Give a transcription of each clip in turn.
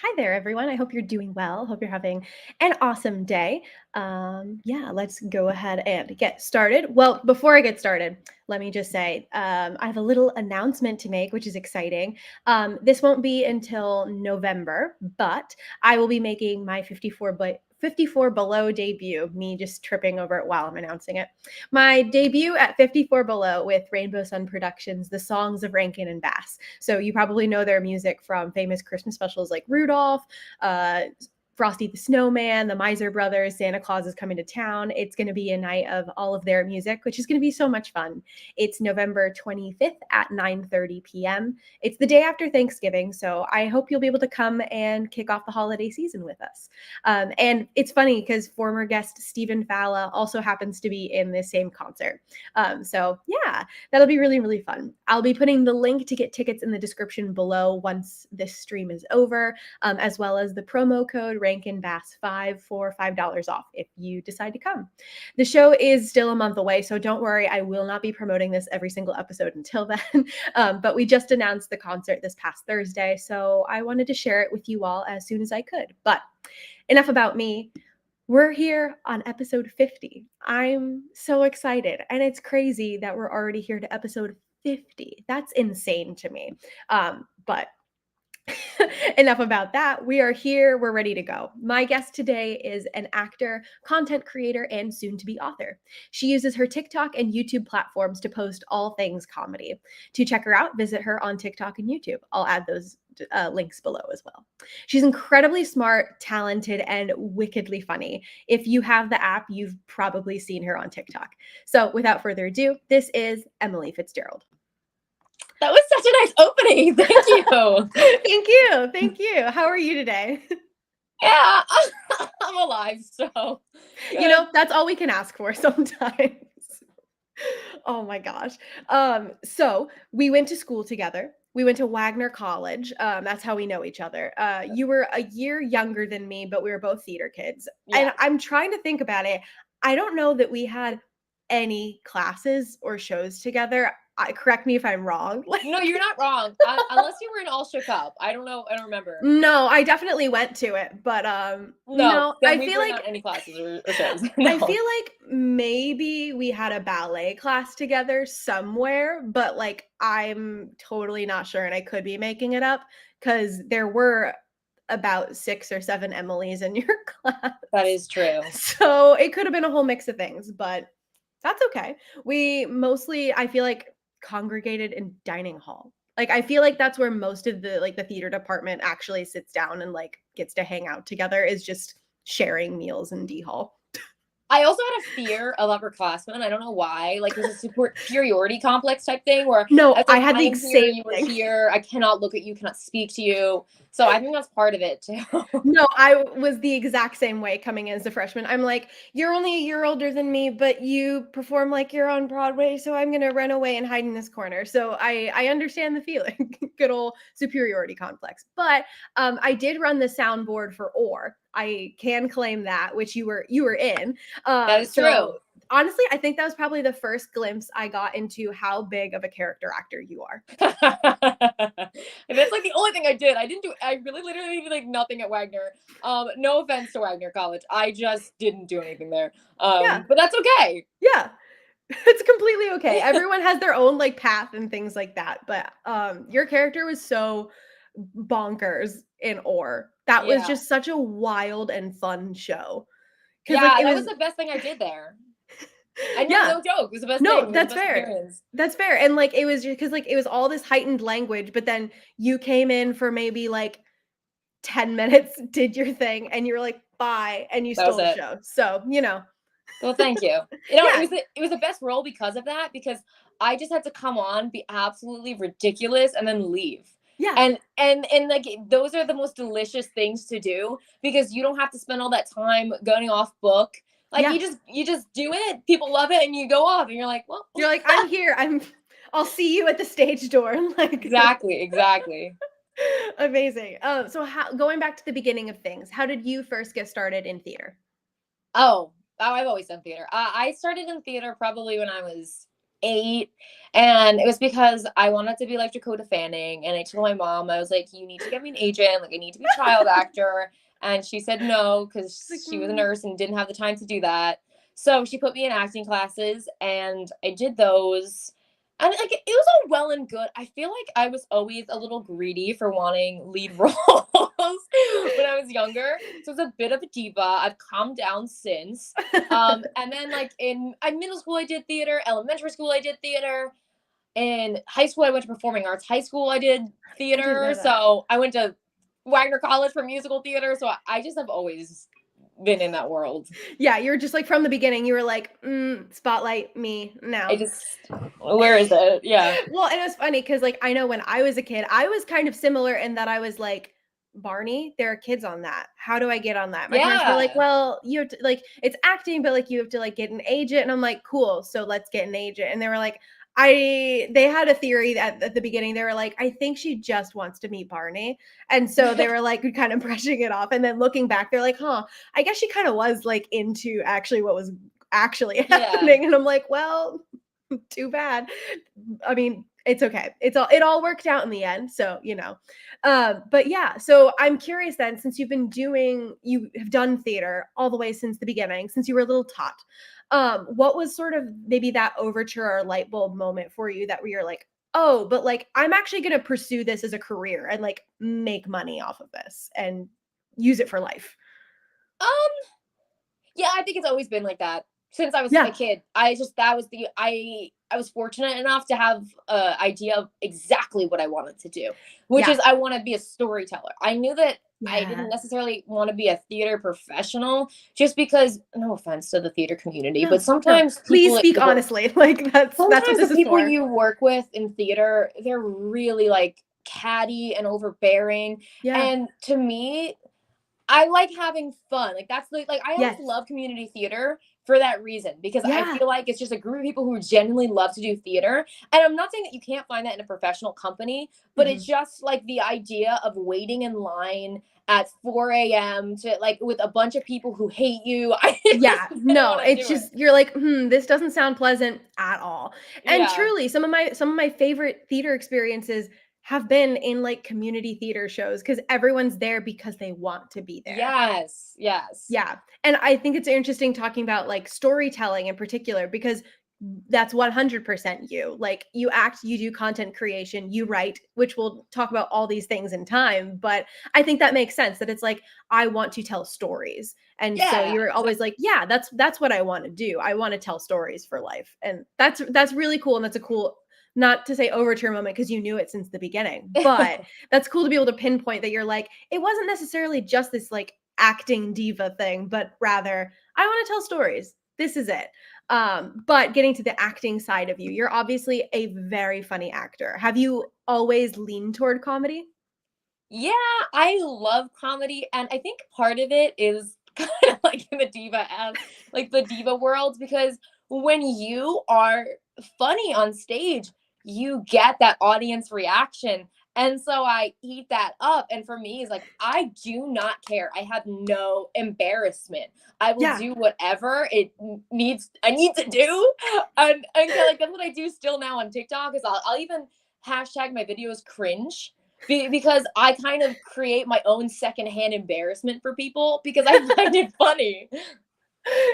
Hi there, everyone. I hope you're doing well. Hope you're having an awesome day. Yeah, let's go ahead and get started. Well, before I get started, let me just say I have a little announcement to make, which is exciting. This won't be until November, but I will be making my 54 Below debut, me just tripping over it while I'm announcing it. My debut at 54 Below with Rainbow Sun Productions, The Songs of Rankin and Bass. So you probably know their music from famous Christmas specials like Rudolph, uh, Frosty the Snowman, the Miser Brothers, Santa Claus is Coming to Town. It's going to be a night of all of their music, which is going to be so much fun. It's November 25th at 9:30 p.m. It's the day after Thanksgiving, so I hope you'll be able to come and kick off the holiday season with us. And it's funny because former guest Stephen Falla also happens to be in this same concert. So yeah, that'll be really, really fun. I'll be putting the link to get tickets in the description below once this stream is over, as well as the promo code Rankin Bass 5 for $5 off if you decide to come. The show is still a month away, so don't worry. I will not be promoting this every single episode until then. But we just announced the concert this past Thursday, so I wanted to share it with you all as soon as I could. But enough about me. We're here on episode 50. I'm so excited. And it's crazy that we're already here to episode 50. That's insane to me. But enough about that. We are here. We're ready to go. My guest today is an actor, content creator, and soon to be author. She uses her TikTok and YouTube platforms to post all things comedy. To check her out, visit her on TikTok and YouTube. I'll add those links below as well. She's incredibly smart, talented, and wickedly funny. If you have the app, you've probably seen her on TikTok. So without further ado, this is Emily FitzGerald. That was such a nice opening. Thank you. Thank you. Thank you. How are you today? Yeah, I'm alive, so good. You know, that's all we can ask for sometimes. Oh my gosh. So we went to school together. We went to Wagner College. That's how we know each other. You were a year younger than me, but we were both theater kids. And Yeah. I'm trying to think about it. I don't know that we had any classes or shows together. Correct me if I'm wrong. No, you're not wrong. Unless you were in All Shook Up. I don't know. I don't remember. No, I definitely went to it, but No, no, then I we feel were like not any classes or shows. I No. feel like maybe we had a ballet class together somewhere, but like I'm totally not sure and I could be making it up cuz there were about 6 or 7 Emilys in your class. That is true. So it could have been a whole mix of things, but that's okay. We mostly, I feel like, congregated in dining hall. Like I feel like that's where most of the theater department actually sits down and like gets to hang out together is just sharing meals in D hall. I also had a fear of upperclassmen. I don't know why. Like there's a superiority complex type thing where I No, was I like, had I the am here, same you were thing. here. I cannot look at you, cannot speak to you. So I think that's part of it too. No, I was the exact same way coming in as a freshman. I'm like, "You're only a year older than me, but you perform like you're on Broadway, so I'm gonna run away and hide in this corner." So I understand the feeling. Good old superiority complex. But I did run the soundboard for Or. I can claim that, which you were in. That is So true. honestly, I think that was probably the first glimpse I got into how big of a character actor you are. And that's like the only thing I did. I really literally did like nothing at Wagner. No offense to Wagner College. I just didn't do anything there. Yeah, But that's okay. yeah. It's completely okay. Everyone has their own like path and things like that. But your character was so bonkers in Or. That was Yeah. just such a wild and fun show. Cause like Yeah, it that was was the best thing I did there. I know, yeah. no joke. It was the best thing. No, It was the that's best fair. experience. That's fair. And like it was just because like it was all this heightened language, but then you came in for maybe like 10 minutes, did your thing, and you were like, bye, and you That was stole the it. show. So, Well, thank you. You know, yeah, it was the best role because of that, because I just had to come on, be absolutely ridiculous, and then leave. yeah, And like those are the most delicious things to do because you don't have to spend all that time going off book. Like yeah. you just do it. People love it, and you go off, and you're like, well, You're like, I'm here. I'll see you at the stage door. Like exactly. amazing. So how going back to the beginning of things, how did you first get started in theater? Oh, I've always done theater. I started in theater probably when I was 8, and it was because I wanted to be like Dakota Fanning, and I told my mom, I was like, you need to get me an agent, like I need to be a child actor, and she said no Like, because she was a nurse and didn't have the time to do that. So she put me in acting classes, and I did those. And like it was all well and good. I feel like I was always a little greedy for wanting lead roles when I was younger. So it's a bit of a diva. I've calmed down since. And then like in middle school I did theater, elementary school I did theater, in high school I went to performing arts high school I did I didn't theater. know that. So I went to Wagner College for musical theater. So I just have always been in that world. Yeah, you're just like from the beginning, you were like, spotlight me I now. just, where is it? Yeah. Well, and it was funny because like I know when I was a kid, I was kind of similar in that I was like, Barney, there are kids on that. How do I get on that? My parents were like, Yeah. well, you have to like it's acting, but like you have to like get an agent. And I'm like, cool, so let's get an agent. And they were like, they had a theory that at the beginning, they were like, I think she just wants to meet Barney. And so they were like kind of brushing it off. And then looking back, they're like, huh, I guess she kind of was like into actually what was actually Yeah. happening. And I'm like, well, too bad. I mean, it's okay. It all worked out in the end. So, but yeah, so I'm curious then, since you have done theater all the way since the beginning, since you were a little tot, what was sort of maybe that overture or light bulb moment for you that where you're like, oh, but like I'm actually going to pursue this as a career and like make money off of this and use it for life. Um, yeah, I think it's always been like that since I was a Yeah. kid. I just that was the I was fortunate enough to have a idea of exactly what I wanted to do, which Yeah. is I want to be a storyteller. I knew that I Yeah. didn't necessarily want to be a theater professional just because no offense to the theater community, but No, no. sometimes Please people speak you work honestly. Like that's what sometimes the this is people for. you work with in theater, they're really like catty and overbearing. Yeah. And to me, I like having fun. Like that's like I always Yes. love community theater for that reason because I Yeah. feel like it's just a group of people who genuinely love to do theater. And I'm not saying that you can't find that in a professional company, but it's Mhm. just like the idea of waiting in line at 4 a.m. to like with a bunch of people who hate you. I just Yeah, didn't no, want to it's do it. just you're like, this doesn't sound pleasant at all. And Yeah. truly, some of my favorite theater experiences have been in like community theater shows because everyone's there because they want to be there. Yes. Yes. Yeah. And I think it's interesting talking about like storytelling in particular because that's 100% you. Like you act, you do content creation, you write, which we'll talk about all these things in time. But I think that makes sense that it's like, I want to tell stories. And so Yeah. you're always like, yeah, that's what I want to do. I want to tell stories for life. And that's really cool. And that's a cool, not to say overture moment because you knew it since the beginning, but Exactly. that's cool to be able to pinpoint that you're like, it wasn't necessarily just this like acting diva thing, but rather I want to tell stories. This is it. But getting to the acting side of you, you're obviously a very funny actor. Have you always leaned toward comedy? Yeah, I love comedy, and I think part of it is kind of like in the diva as like the diva world because when you are funny on stage, you get that audience reaction. And so I eat that up. And for me, it's like I do not care. I have no embarrassment. I will Yeah. do whatever I need to do. And like that's what I do still now on TikTok is I'll even hashtag my videos cringe because I kind of create my own secondhand embarrassment for people because I find it funny.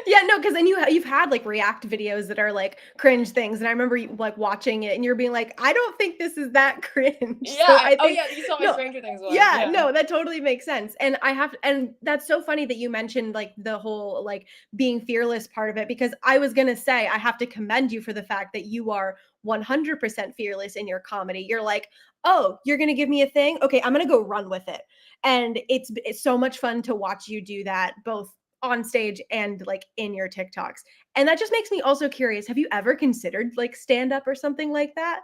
Yeah, no, because then you've had like react videos that are like cringe things, and I remember you, like watching it, and you're being like, I don't think this is that cringe. So Yeah. I Oh think yeah, you saw my no, Stranger Things one. yeah, Yeah. no, that totally makes sense. And and that's so funny that you mentioned like the whole like being fearless part of it because I was gonna say I have to commend you for the fact that you are 100% fearless in your comedy. You're like, oh, you're gonna give me a thing, okay, I'm gonna go run with it, and it's so much fun to watch you do that both on stage and like in your TikToks. And that just makes me also curious. Have you ever considered like stand up or something like that?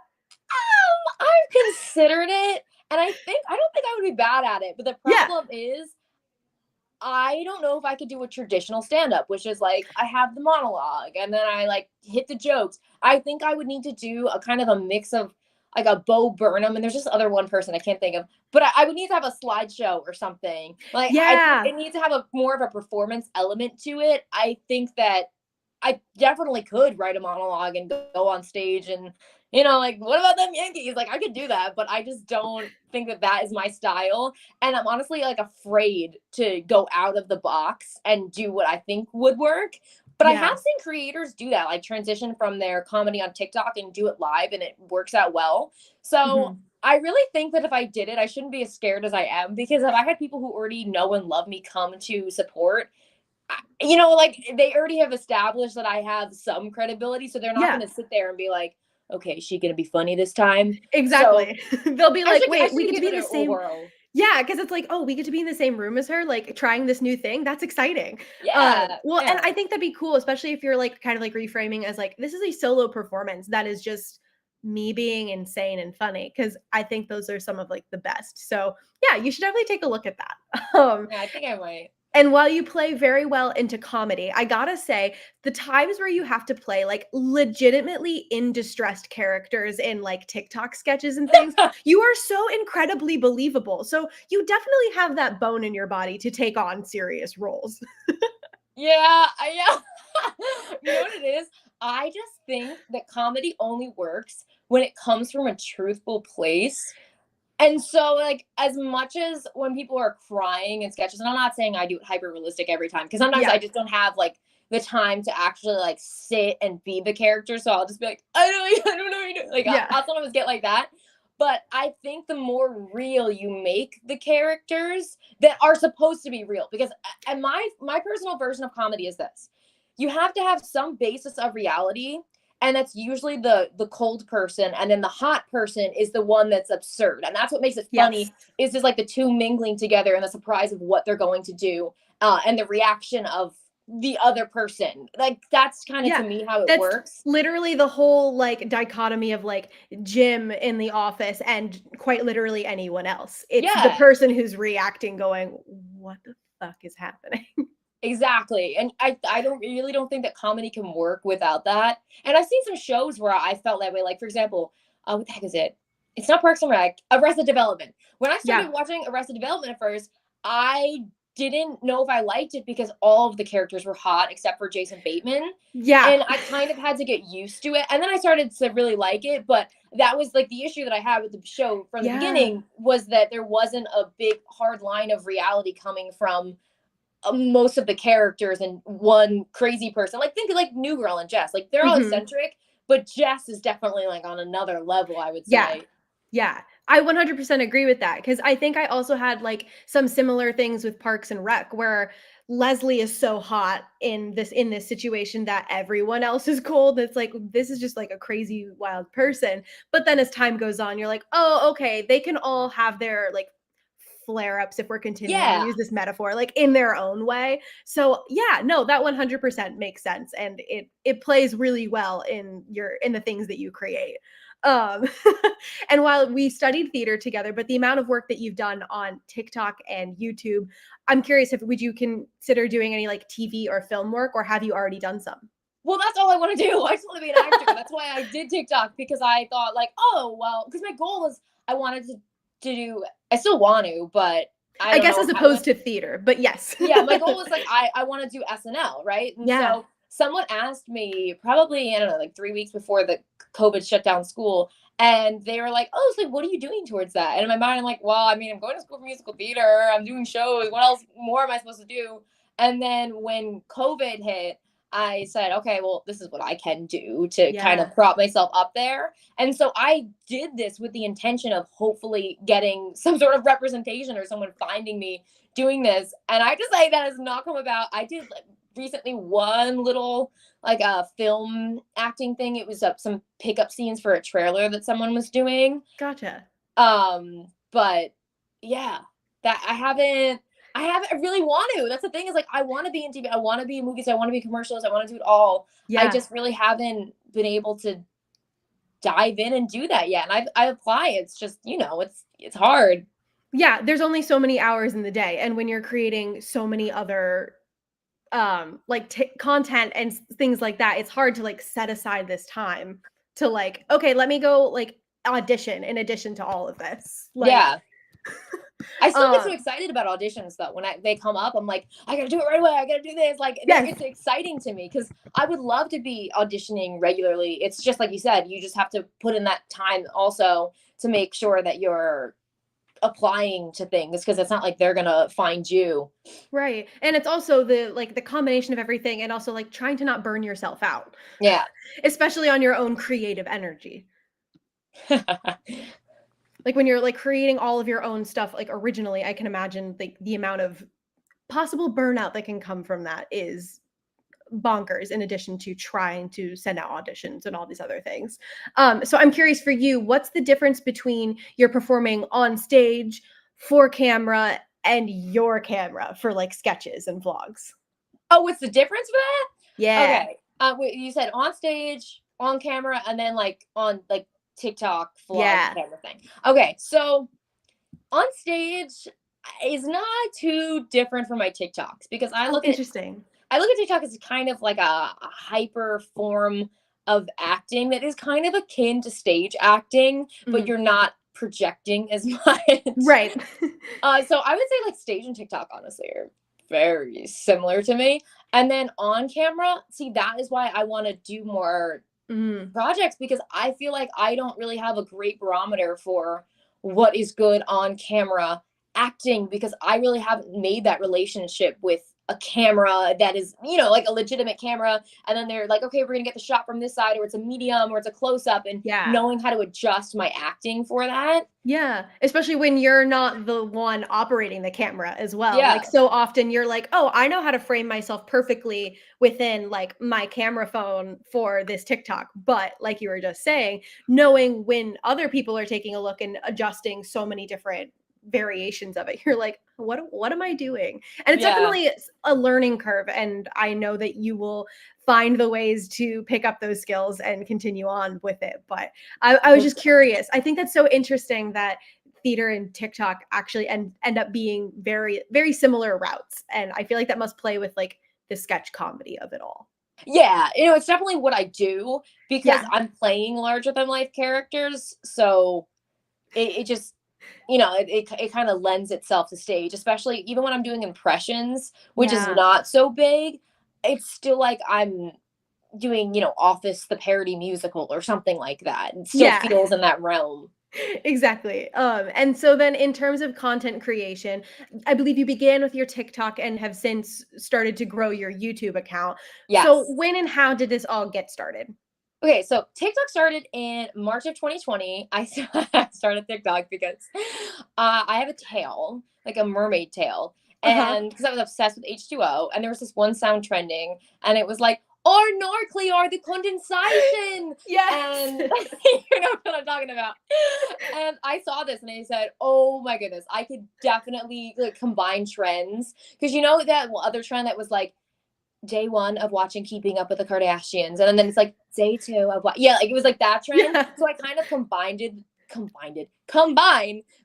I've considered it, and I don't think I would be bad at it. But the Yeah. problem is, I don't know if I could do a traditional stand up, which is like I have the monologue and then I like hit the jokes. I think I would need to do a kind of a mix of like a Bo Burnham, and there's just other one person I can't think of, but I would need to have a slideshow or something. Like I think Yeah. it needs to have a more of a performance element to it. I think that I definitely could write a monologue and go on stage and, like, what about them Yankees? Like, I could do that, but I just don't think that that is my style. And I'm honestly like afraid to go out of the box and do what I think would work. But I Yeah. have seen creators do that, like transition from their comedy on TikTok and do it live, and it works out well. So Mhm. I really think that if I did it, I shouldn't be as scared as I am, because if I had people who already know and love me come to support, like, they already have established that I have some credibility, so they're not Yeah. gonna sit there and be like, "Okay, is she gonna be funny this time?" So Exactly. They'll be I like, should I "Wait, we should get to give be it in the a same." whirl. Yeah, because it's like, "Oh, we get to be in the same room as her, like, trying this new thing? That's exciting." Yeah, Well, and yeah. I think that'd be cool, especially if you're, like, kind of, like, reframing as, like, this is a solo performance that is just me being insane and funny. Because I think those are some of, like, the best. So, yeah, you should definitely take a look at that. Yeah, I think I might. And while you play very well into comedy, I gotta say, the times where you have to play, like, legitimately in distressed characters in, like, TikTok sketches and things, you are so incredibly believable. So, you definitely have that bone in your body to take on serious roles. Yeah, You know what it is? I just think that comedy only works when it comes from a truthful place. And so, like, as much as when people are crying in sketches, and I'm not saying I do it hyper realistic every time, because sometimes Yeah. I just don't have like the time to actually like sit and be the character. So I'll just be like, I don't know what you're doing. Like, Yeah. I'll sometimes get like that. But I think the more real you make the characters that are supposed to be real, because and my personal version of comedy is this: you have to have some basis of reality, and that's usually the cold person, and then the hot person is the one that's absurd, and that's what makes it Yes. funny, is just like the two mingling together and the surprise of what they're going to do, and the reaction of the other person. Like, that's kind of, to Yeah. me, how it That's works. literally the whole, like, dichotomy of, like, Jim in the office and quite literally anyone else. It's the Yeah, person who's reacting going, "What the fuck is happening?" exactly. And I don't really don't think that comedy can work without that. And I've seen some shows where I felt that way. Like, for example, what the heck is it? It's not Parks and Rec, Arrested Development. When I Yeah. started watching Arrested Development at first, I didn't know if I liked it because all of the characters were hot except for Jason Bateman. Yeah. And I kind of had to get used to it. And then I started to really like it. But that was like the issue that I had with the show from the Yeah. beginning, was that there wasn't a big hard line of reality coming from most of the characters and one crazy person. Like, think of like New Girl and Jess. Like, they're all Mhm. eccentric, but Jess is definitely like on another level, I would Yeah. say. Yeah. I 100% agree with that because I think I also had, like, some similar things with Parks and Rec where Leslie is so hot in this situation that everyone else is cold. It's like, this is just, like, a crazy wild person, but then as time goes on, you're like, "Oh, okay, they can all have their, like, flare-ups," if we're continuing to Yeah. use this metaphor, like, in their own way. So, yeah, no, that 100% makes sense, and it plays really well in the things that you create. Um, and while we studied theater together, but the amount of work that you've done on TikTok and YouTube, I'm curious if would you consider doing any, like, TV or film work, or have you already done some? Well, that's all I want to do. I just want to be an actor. That's why I did TikTok, because I thought like, oh well, because my goal was I wanted to do. I still want to, but I I don't guess know as how. opposed to theater, but yes. Yeah, my goal was like, I want to do SNL, right? And Yeah. so someone asked me probably, I don't know, like 3 weeks before the COVID shut down school, and they were like, "Oh, so like, what are you doing towards that?" And in my mind, I'm like, "Well, I mean, I'm going to school for musical theater. I'm doing shows. What else more am I supposed to do?" And then when COVID hit, I said, "Okay, well, this is what I can do to kind Yeah. of prop myself up there." And so I did this with the intention of hopefully getting some sort of representation or someone finding me doing this. And I just say that has not come about. I did like recently one little like a film acting thing. It was some pickup scenes for a trailer that someone was doing. Gotcha. But yeah, that I really want to. That's the thing, is like, I want to be in TV. I want to be in movies. I want to be in commercials. I want to do it all. I Yeah. just really haven't been able to dive in and do that yet. And I apply. It's just, it's hard. Yeah, there's only so many hours in the day, and when you're creating so many other, like, content and things like that, it's hard to, like, set aside this time to, like, "Okay, let me go, like, audition in addition to all of this." Like, Yeah. I still get so excited about auditions though. When they come up, I'm like, I gotta do it right away. I gotta do this. Like, Yes. it's exciting to me because I would love to be auditioning regularly. It's just like you said, you just have to put in that time also to make sure that you're applying to things, because it's not like they're gonna find you. Right. And it's also the combination of everything, and also like trying to not burn yourself out, Yeah. especially on your own creative energy. Like when you're like creating all of your own stuff, like originally, I can imagine like the amount of possible burnout that can come from that is bonkers, in addition to trying to send out auditions and all these other things. So I'm curious for you, what's the difference between you're performing on stage, for camera, and your camera for like sketches and vlogs? Oh, what's the difference for that? Yeah. Okay. You said on stage, on camera, and then like on like TikTok vlog Yeah. camera thing. Okay, so on stage is not too different from my TikToks, because Oh, interesting. I look at TikTok as kind of like a hyper form of acting that is kind of akin to stage acting, but Mhm. you're not projecting as much. Right. So I would say like stage and TikTok honestly are very similar to me. And then on camera, see, that is why I want to do more Mm. projects, because I feel like I don't really have a great barometer for what is good on camera acting, because I really haven't made that relationship with a camera that is, like a legitimate camera. And then they're like, okay, we're going to get the shot from this side, or it's a medium, or it's a close up, and Yeah. knowing how to adjust my acting for that. Yeah, especially when you're not the one operating the camera as well. Yeah. Like so often you're like, "Oh, I know how to frame myself perfectly within like my camera phone for this TikTok." But like you were just saying, knowing when other people are taking a look and adjusting so many different variations of it, you're like, "What am I doing?" And it's Yeah. definitely a learning curve, and I know that you will find the ways to pick up those skills and continue on with it. But I was just curious. I think that's so interesting that theater and TikTok actually end up being very, very similar routes. And I feel like that must play with like the sketch comedy of it all. Yeah, it's definitely what I do, because Yeah. I'm playing larger than life characters. So it just, it kind of lends itself to stage, especially even when I'm doing impressions, which is Yeah. not so big. It's still like I'm doing, Office the parody musical or something like that. It still Yeah. feels in that realm. Exactly. And so then in terms of content creation, I believe you began with your TikTok and have since started to grow your YouTube account. So Yes. when and how did this all get started? Okay, so TikTok started in March of 2020. I started TikTok because I have a tail, like a mermaid tail, Uh-huh. and because I was obsessed with H2O, and there was this one sound trending, and it was like, "Or Norclear, the condensation," Yes. and you know what I'm talking about. And I saw this, and I said, "Oh my goodness, I could definitely like combine trends," because that other trend that was like day one of watching Keeping Up with the Kardashians, and then it's like day two of what? Yeah, like it was like that trend. Yeah. So I kind of combined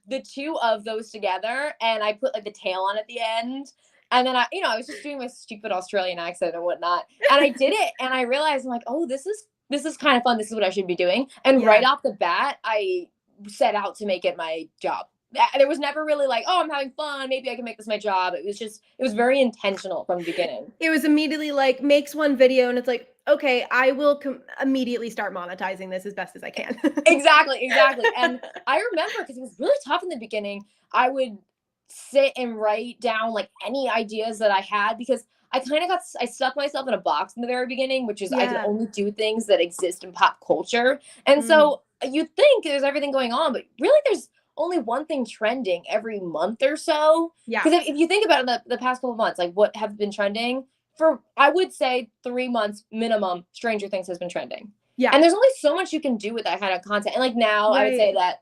the two of those together, and I put like the tail on at the end. And then I was just doing my stupid Australian accent and whatnot, and I did it, and I realized I'm like, oh, this is kind of fun. This is what I should be doing. And right Yeah. off the bat, I set out to make it my job. There was never really like, oh, I'm having fun, maybe I can make this my job. It was very intentional from the beginning. It was immediately like makes one video and it's like, okay, I will immediately start monetizing this as best as I can. Exactly. And I remember, because it was really tough in the beginning, I would sit and write down like any ideas that I had, because I stuck myself in a box in the very beginning, which is I can Yeah. only do things that exist in pop culture. And Mm. so you think there's everything going on, but really there's only one thing trending every month or so. Yeah. Because if you think about it, the past couple of months, like what have been trending for, I would say 3 months minimum, Stranger Things has been trending. Yeah. And there's only so much you can do with that kind of content. And like now, I would say Right.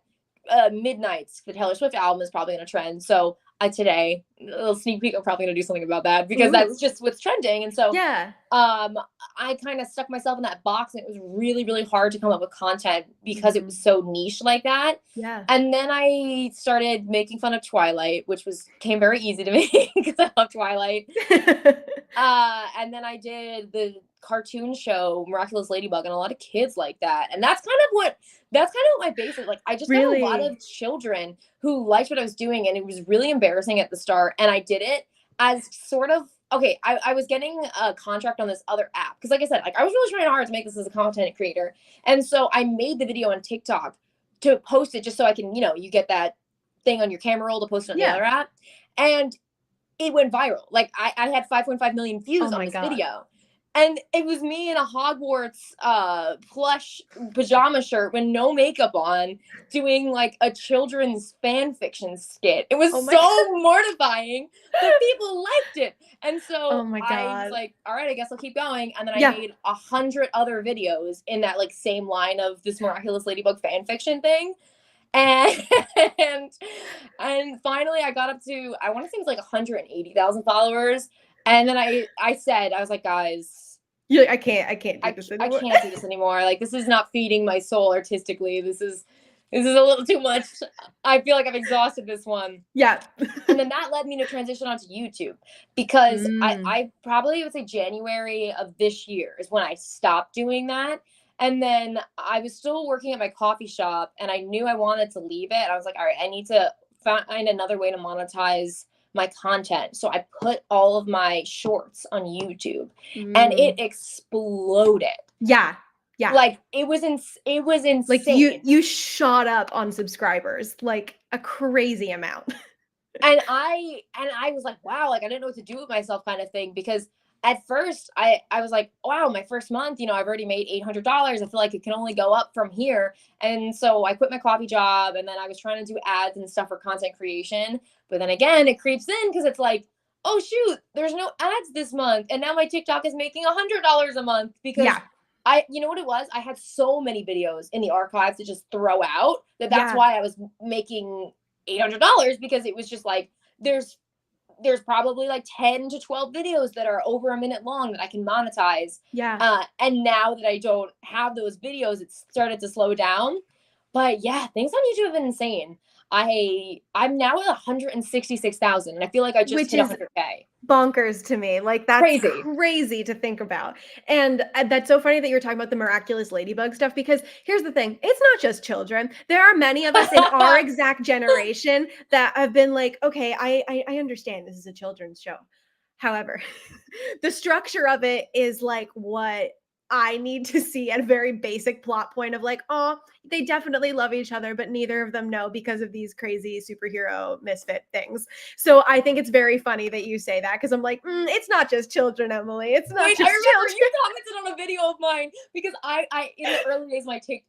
that Midnight's, the Taylor Swift album, is probably going to trend. So today, a little sneak peek, I'm probably going to do something about that, because Ooh. that's just what's trending. And so Yeah. I kind of stuck myself in that box, and it was really, really hard to come up with content because it was so niche like that. Yeah. And then I started making fun of Twilight, which came very easy to me because I love Twilight. And then I did the cartoon show Miraculous Ladybug, and a lot of kids like that. And that's kind of what my base is. Like, I just got a lot Really? of children who liked what I was doing, and it was really embarrassing at the start. And I did it as sort of, okay, I was getting a contract on this other app because, like I said, like I was really trying hard to make this as a content creator, and so I made the video on TikTok to post it just so I can, you get that thing on your camera roll to post it on the Yeah. other app, and it went viral. Like I had 5.5 million views Oh on my this God. video. And it was me in a Hogwarts plush pajama shirt with no makeup on, doing like a children's fan fiction skit. It was Oh my so mortifying, but people liked it. And Oh so my I was God. like, all right, I guess I'll keep going. And then I Yeah. made 100 other videos in that like same line of this Miraculous Ladybug fan fiction thing. And and finally I got up to, I want to say it was like 180,000 followers. And then I said, I was like, guys, You're like, I can't do this I anymore. can't do this anymore. Like, this is not feeding my soul artistically. This is a little too much. I feel like I've exhausted this one. Yeah. And then that led me to transition onto YouTube, because Mm. I probably would say January of this year is when I stopped doing that. And then I was still working at my coffee shop, and I knew I wanted to leave it. I was like, all right, I need to find another way to monetize my content. So I put all of my shorts on YouTube, and it exploded. Yeah. Yeah. Like it was insane. Like you shot up on subscribers, like a crazy amount. And I was like, wow, like I didn't know what to do with myself, kind of thing, because at first I was like, wow, my first month, I've already made $800. I feel like it can only go up from here. And so I quit my coffee job, and then I was trying to do ads and stuff for content creation. But then again, it creeps in because it's like, oh shoot, there's no ads this month. And now my TikTok is making $100 a month because you know what it was? I had so many videos in the archives to just throw out that's why I was making $800, because it was just like, there's probably like 10 to 12 videos that are over a minute long that I can monetize. Yeah. And now that I don't have those videos, it's started to slow down. But yeah, things on YouTube have been insane. I'm now at 166,000, and I feel like I just hit 100K. Bonkers to me. Like, that's crazy to think about. And that's so funny that you're talking about the Miraculous Ladybug stuff, because here's the thing, it's not just children. There are many of us in our exact generation that have been like, okay, I understand this is a children's show. However, the structure of it is like what I need to see at a very basic plot point of like, oh, they definitely love each other, but neither of them know because of these crazy superhero misfit things. So I think it's very funny that you say that, because I'm like, it's not just children, Emily. It's not just children. I remember you commented on a video of mine, because I in the early days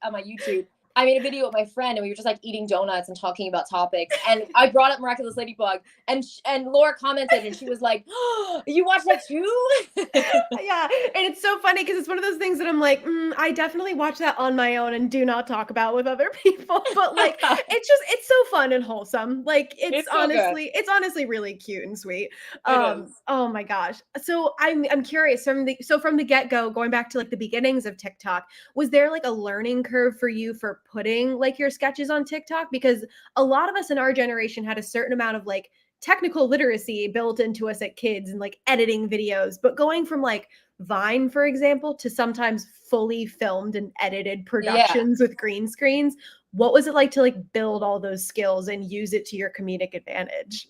of my YouTube, I made a video with my friend, and we were just like eating donuts and talking about topics. And I brought up Miraculous Ladybug, and Laura commented, and she was like, oh, you watched that too? Yeah. And it's so funny because it's one of those things that I'm like, I definitely watch that on my own and do not talk about with other people. But like, it's so fun and wholesome. Like it's honestly really cute and sweet. Oh my gosh. So I'm curious, from the get-go, going back to like the beginnings of TikTok, was there like a learning curve for you for putting like your sketches on TikTok? Because a lot of us in our generation had a certain amount of like technical literacy built into us at kids and like editing videos, but going from like Vine, for example, to sometimes fully filmed and edited productions with green screens, what was it like to like build all those skills and use it to your comedic advantage?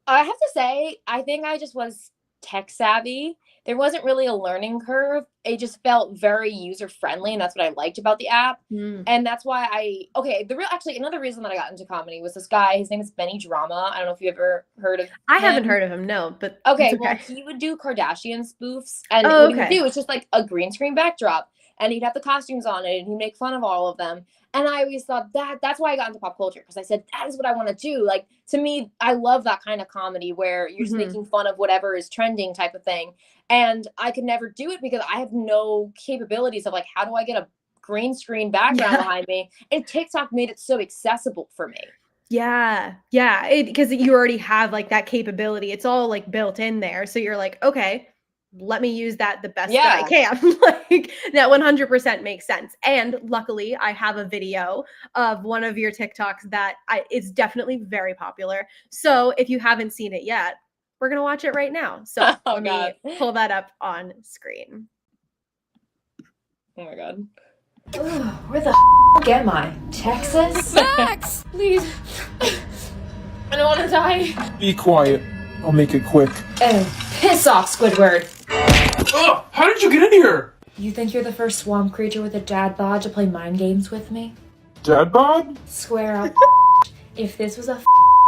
I have to say, I think I just was tech savvy. There wasn't really a learning curve. It just felt very user friendly, and that's what I liked about the app. And that's why another reason that I got into comedy was this guy. His name is Benny Drama. I don't know if you ever heard of him. I haven't heard of him, no, but okay. Well, he would do Kardashian spoofs, and what he would do is just like a green screen backdrop, and he'd have the costumes on it, and he'd make fun of all of them. And I always thought that's why I got into pop culture, because I said, that is what I want to do. Like, to me, I love that kind of comedy where you're just making fun of whatever is trending type of thing. And I could never do it because I have no capabilities of like, how do I get a green screen background behind me? And TikTok made it so accessible for me. Yeah. Because you already have like that capability. It's all like built in there. So you're like, okay, let me use that the best that I can. Like, that 100% makes sense. And luckily, I have a video of one of your TikToks that is definitely very popular. So if you haven't seen it yet, We're going to watch it right now. So Oh let God. me pull that up on screen. Oh my God. Where the am I? Texas? Max! Please. I don't want to die. Be quiet. I'll make it quick. Oh, piss off, Squidward. Ugh! How did you get in here? You think you're the first swamp creature with a dad bod to play mind games with me? Dad bod? Square up. If this was a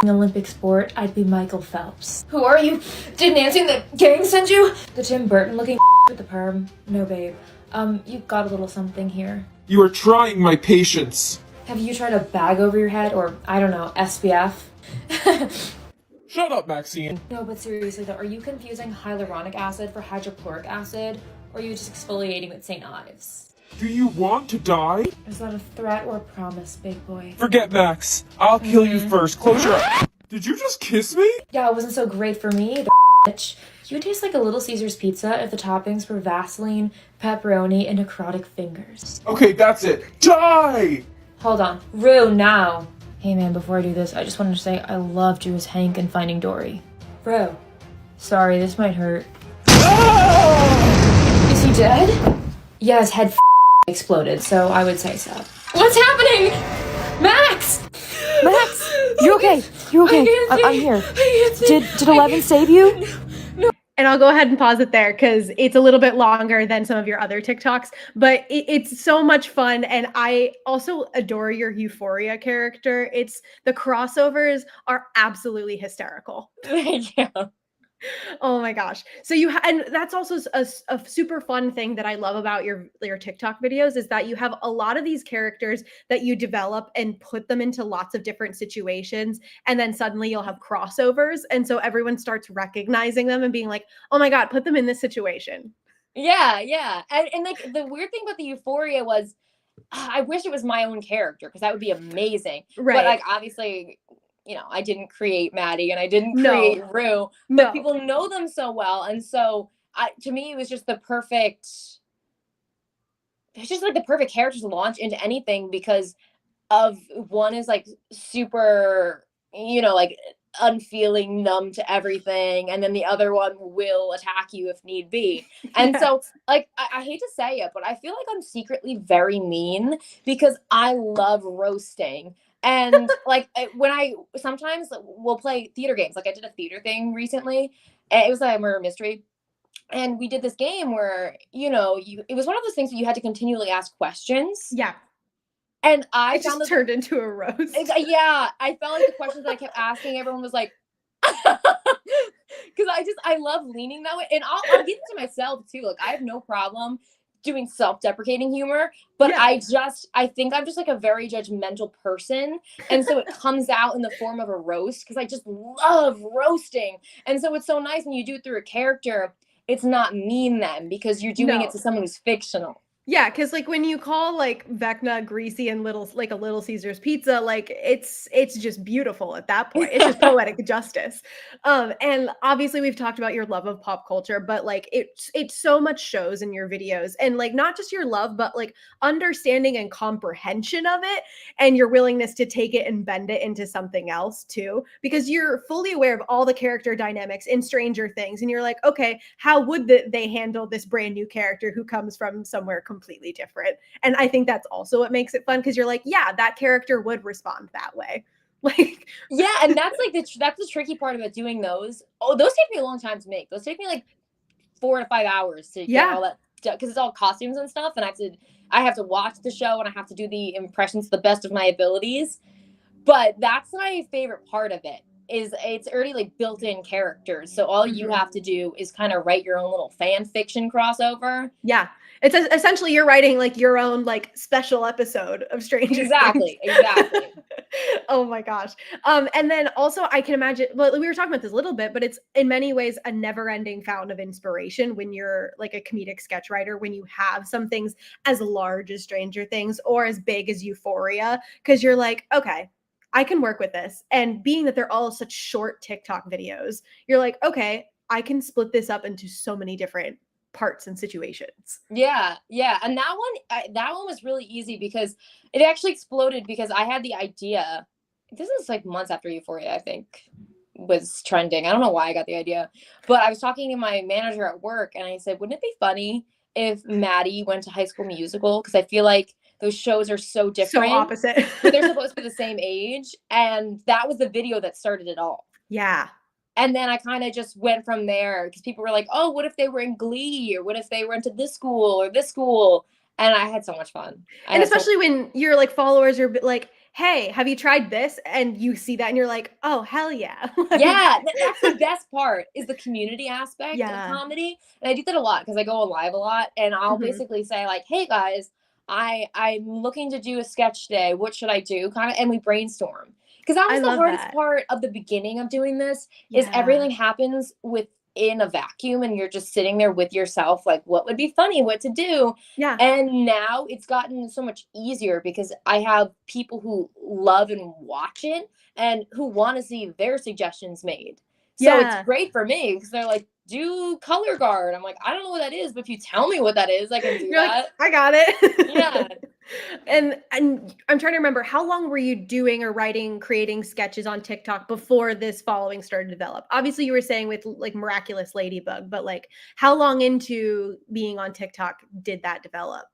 Olympic sport, I'd be Michael Phelps. Who are you? Did Nancy and the gang send you? The Tim Burton looking with the perm? No, babe. You got a little something here. You are trying my patience. Have you tried a bag over your head or, I don't know, SPF? Shut up, Maxine. No, but seriously though, are you confusing hyaluronic acid for hydrochloric acid? Or are you just exfoliating with St. Ives? Do you want to die? Is that a threat or a promise, big boy? Forget Max. I'll kill you first. Close your eyes. Did you just kiss me? Yeah, it wasn't so great for me, either, bitch. You would taste like a Little Caesars pizza if the toppings were Vaseline, pepperoni, and necrotic fingers. Okay, that's it. Die! Hold on. Rue, now. Hey man, before I do this, I just wanted to say I loved you as Hank in Finding Dory. Rue. Sorry, this might hurt. Is he dead? Yeah, his head exploded, so I would say so. What's happening? Max! Max! You okay? You okay? I'm here. Did Eleven save you? And I'll go ahead and pause it there because it's a little bit longer than some of your other TikToks, but it's so much fun. And I also adore your Euphoria character. The crossovers are absolutely hysterical. Thank you. Oh my gosh. So and that's also a super fun thing that I love about your TikTok videos is that you have a lot of these characters that you develop and put them into lots of different situations. And then suddenly you'll have crossovers. And so everyone starts recognizing them and being like, oh my God, put them in this situation. Yeah, yeah. And like the weird thing about the Euphoria was I wish it was my own character because that would be amazing. Right. But like obviously, I didn't create Maddie and I didn't create Rue, but people know them so well. And so to me, it was just the perfect character to launch into anything because of one is like super, like unfeeling, numb to everything. And then the other one will attack you if need be. And so like, I hate to say it, but I feel like I'm secretly very mean because I love roasting. And like when sometimes we'll play theater games, like I did a theater thing recently and it was a murder mystery. And we did this game where, it was one of those things where you had to continually ask questions. Yeah. And I found just turned into a roast. Yeah. I felt like the questions that I kept asking, everyone was like, because I love leaning that way. And I'll get into myself too. Like I have no problem doing self-deprecating humor, but I think I'm just like a very judgmental person. And so it comes out in the form of a roast because I just love roasting. And so it's so nice when you do it through a character, it's not mean then because you're doing it to someone who's fictional. Yeah, because like when you call like Vecna greasy and like a Little Caesars pizza, like it's just beautiful at that point. It's just poetic justice. And obviously we've talked about your love of pop culture, but like it so much shows in your videos and like not just your love, but like understanding and comprehension of it and your willingness to take it and bend it into something else too, because you're fully aware of all the character dynamics in Stranger Things. And you're like, okay, how would they handle this brand new character who comes from somewhere completely different? And I think that's also what makes it fun because you're like, yeah, that character would respond that way. Like, yeah, and that's like that's the tricky part about doing those. Oh, those take me a long time to make. Those take me like 4 to 5 hours to get all that because it's all costumes and stuff, and I have to watch the show and I have to do the impressions to the best of my abilities. But that's my favorite part of it. Is it's already like built-in characters, so all you have to do is kind of write your own little fan fiction crossover. Yeah, it's essentially you're writing like your own like special episode of Stranger Things. Exactly. Oh my gosh. And then also I can imagine, well, we were talking about this a little bit, but it's in many ways a never-ending fountain of inspiration when you're like a comedic sketch writer, when you have some things as large as Stranger Things or as big as Euphoria, because you're like, okay, I can work with this. And being that they're all such short TikTok videos, you're like, okay, I can split this up into so many different parts and situations. Yeah. And that one was really easy because it actually exploded because I had the idea. This is like months after Euphoria, I think. was trending. I don't know why I got the idea, but I was talking to my manager at work and I said, wouldn't it be funny if Maddie went to High School Musical? Because I feel like those shows are so different. So opposite. But they're supposed to be the same age. And that was the video that started it all. Yeah. And then I kind of just went from there because people were like, oh, what if they were in Glee? Or what if they went to this school or this school? And I had so much fun. And especially when your like followers are like, hey, have you tried this? And you see that and you're like, oh, hell yeah. Yeah, that's the best part is the community aspect Yeah. of comedy. And I do that a lot because I go on live a lot. And I'll basically say like, hey guys, I'm looking to do a sketch today. What should I do? Kind of, and we brainstorm. Because that was the hardest part of the beginning of doing this is everything happens within a vacuum and you're just sitting there with yourself like what would be funny, what to do. Yeah. And now it's gotten so much easier because I have people who love and watch it and who want to see their suggestions made. So it's great for me because they're like, do color guard. I'm like, I don't know what that is, but if you tell me what that is, I can do You're that. like, I got it. Yeah. And I'm trying to remember, how long were you doing or writing, creating sketches on TikTok before this following started to develop? Obviously, you were saying with like Miraculous Ladybug, but like how long into being on TikTok did that develop?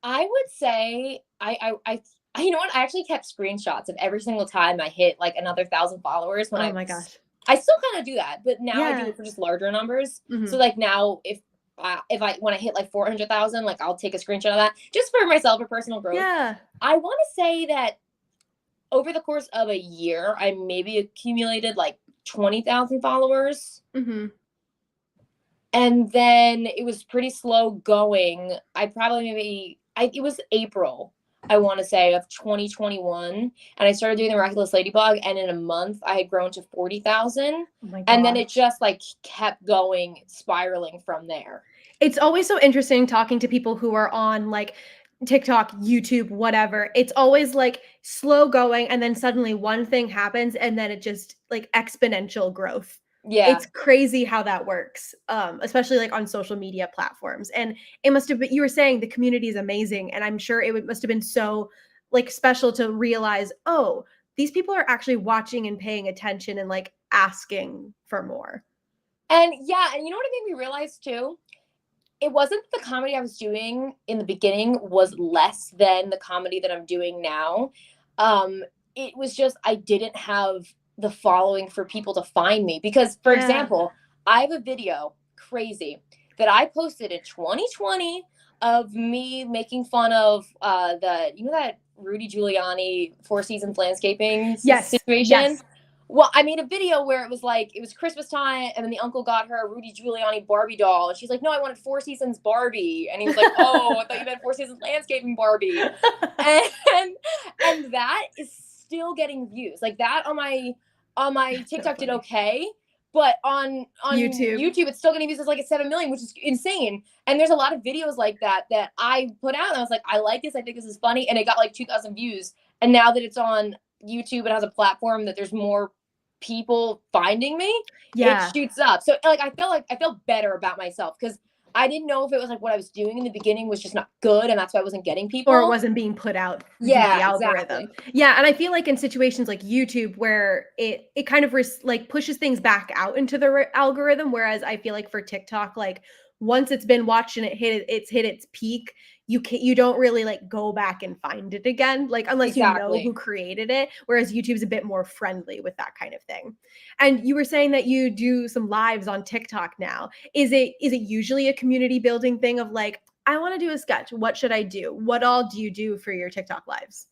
I would say I you know what? I actually kept screenshots of every single time I hit like another 1,000 followers. When oh my gosh. I still kind of do that, but now I do it for just larger numbers. So like now if when I hit like 400,000, like I'll take a screenshot of that just for myself for personal growth. Yeah. I want to say that over the course of a year, I maybe accumulated like 20,000 followers. Mm-hmm. And then it was pretty slow going. I probably it was April, I want to say, of 2021. And I started doing the Miraculous Ladybug. And in a month, I had grown to 40,000. Oh and then it just like kept going, spiraling from there. It's always so interesting talking to people who are on like TikTok, YouTube, whatever. It's always like slow going. And then suddenly one thing happens and then it just like exponential growth. Yeah. It's crazy how that works, especially like on social media platforms. And it must have been, you were saying the community is amazing. And I'm sure must have been so like special to realize, oh, these people are actually watching and paying attention and like asking for more. And yeah, and you know what it made me realize too? It wasn't that the comedy I was doing in the beginning was less than the comedy that I'm doing now. It was just, I didn't have the following for people to find me because, for example, I have a video, crazy, that I posted in 2020 of me making fun of that Rudy Giuliani Four Seasons landscaping situation. Yes. Well, I made a video where it was Christmas time and then the uncle got her a Rudy Giuliani Barbie doll and she's like, no, I wanted Four Seasons Barbie. And he was like, oh, I thought you meant Four Seasons landscaping Barbie. and that is still getting views. Like that on my TikTok did okay, but on YouTube it's still getting views as like 7 million, which is insane. And there's a lot of videos like that I put out and I was like, I like this, I think this is funny, and it got like 2,000 views. And now that it's on YouTube, it has a platform that there's more people finding me. It shoots up. So like I felt better about myself because I didn't know if it was like what I was doing in the beginning was just not good and that's why I wasn't getting people. Or it wasn't being put out via the algorithm. Exactly. Yeah, and I feel like in situations like YouTube where it kind of like pushes things back out into the algorithm, whereas I feel like for TikTok, like once it's been watched and it's hit its peak, you don't really like go back and find it again, like unless you know who created it, whereas YouTube's a bit more friendly with that kind of thing. And you were saying that you do some lives on TikTok now. Is it usually a community building thing of like, I want to do a sketch, what should I do? What all do you do for your TikTok lives?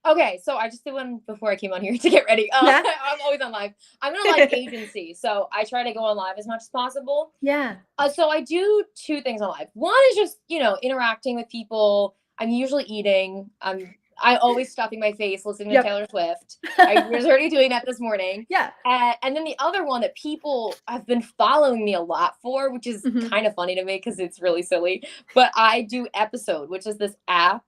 Okay, so I just did one before I came on here to get ready. I'm always on live. I'm in a live agency, so I try to go on live as much as possible. Yeah. So I do two things on live. One is just, interacting with people. I'm usually eating. I always stuffing my face, listening to Taylor Swift. I was already doing that this morning. Yeah. And then the other one that people have been following me a lot for, which is kind of funny to me because it's really silly, but I do Episode, which is this app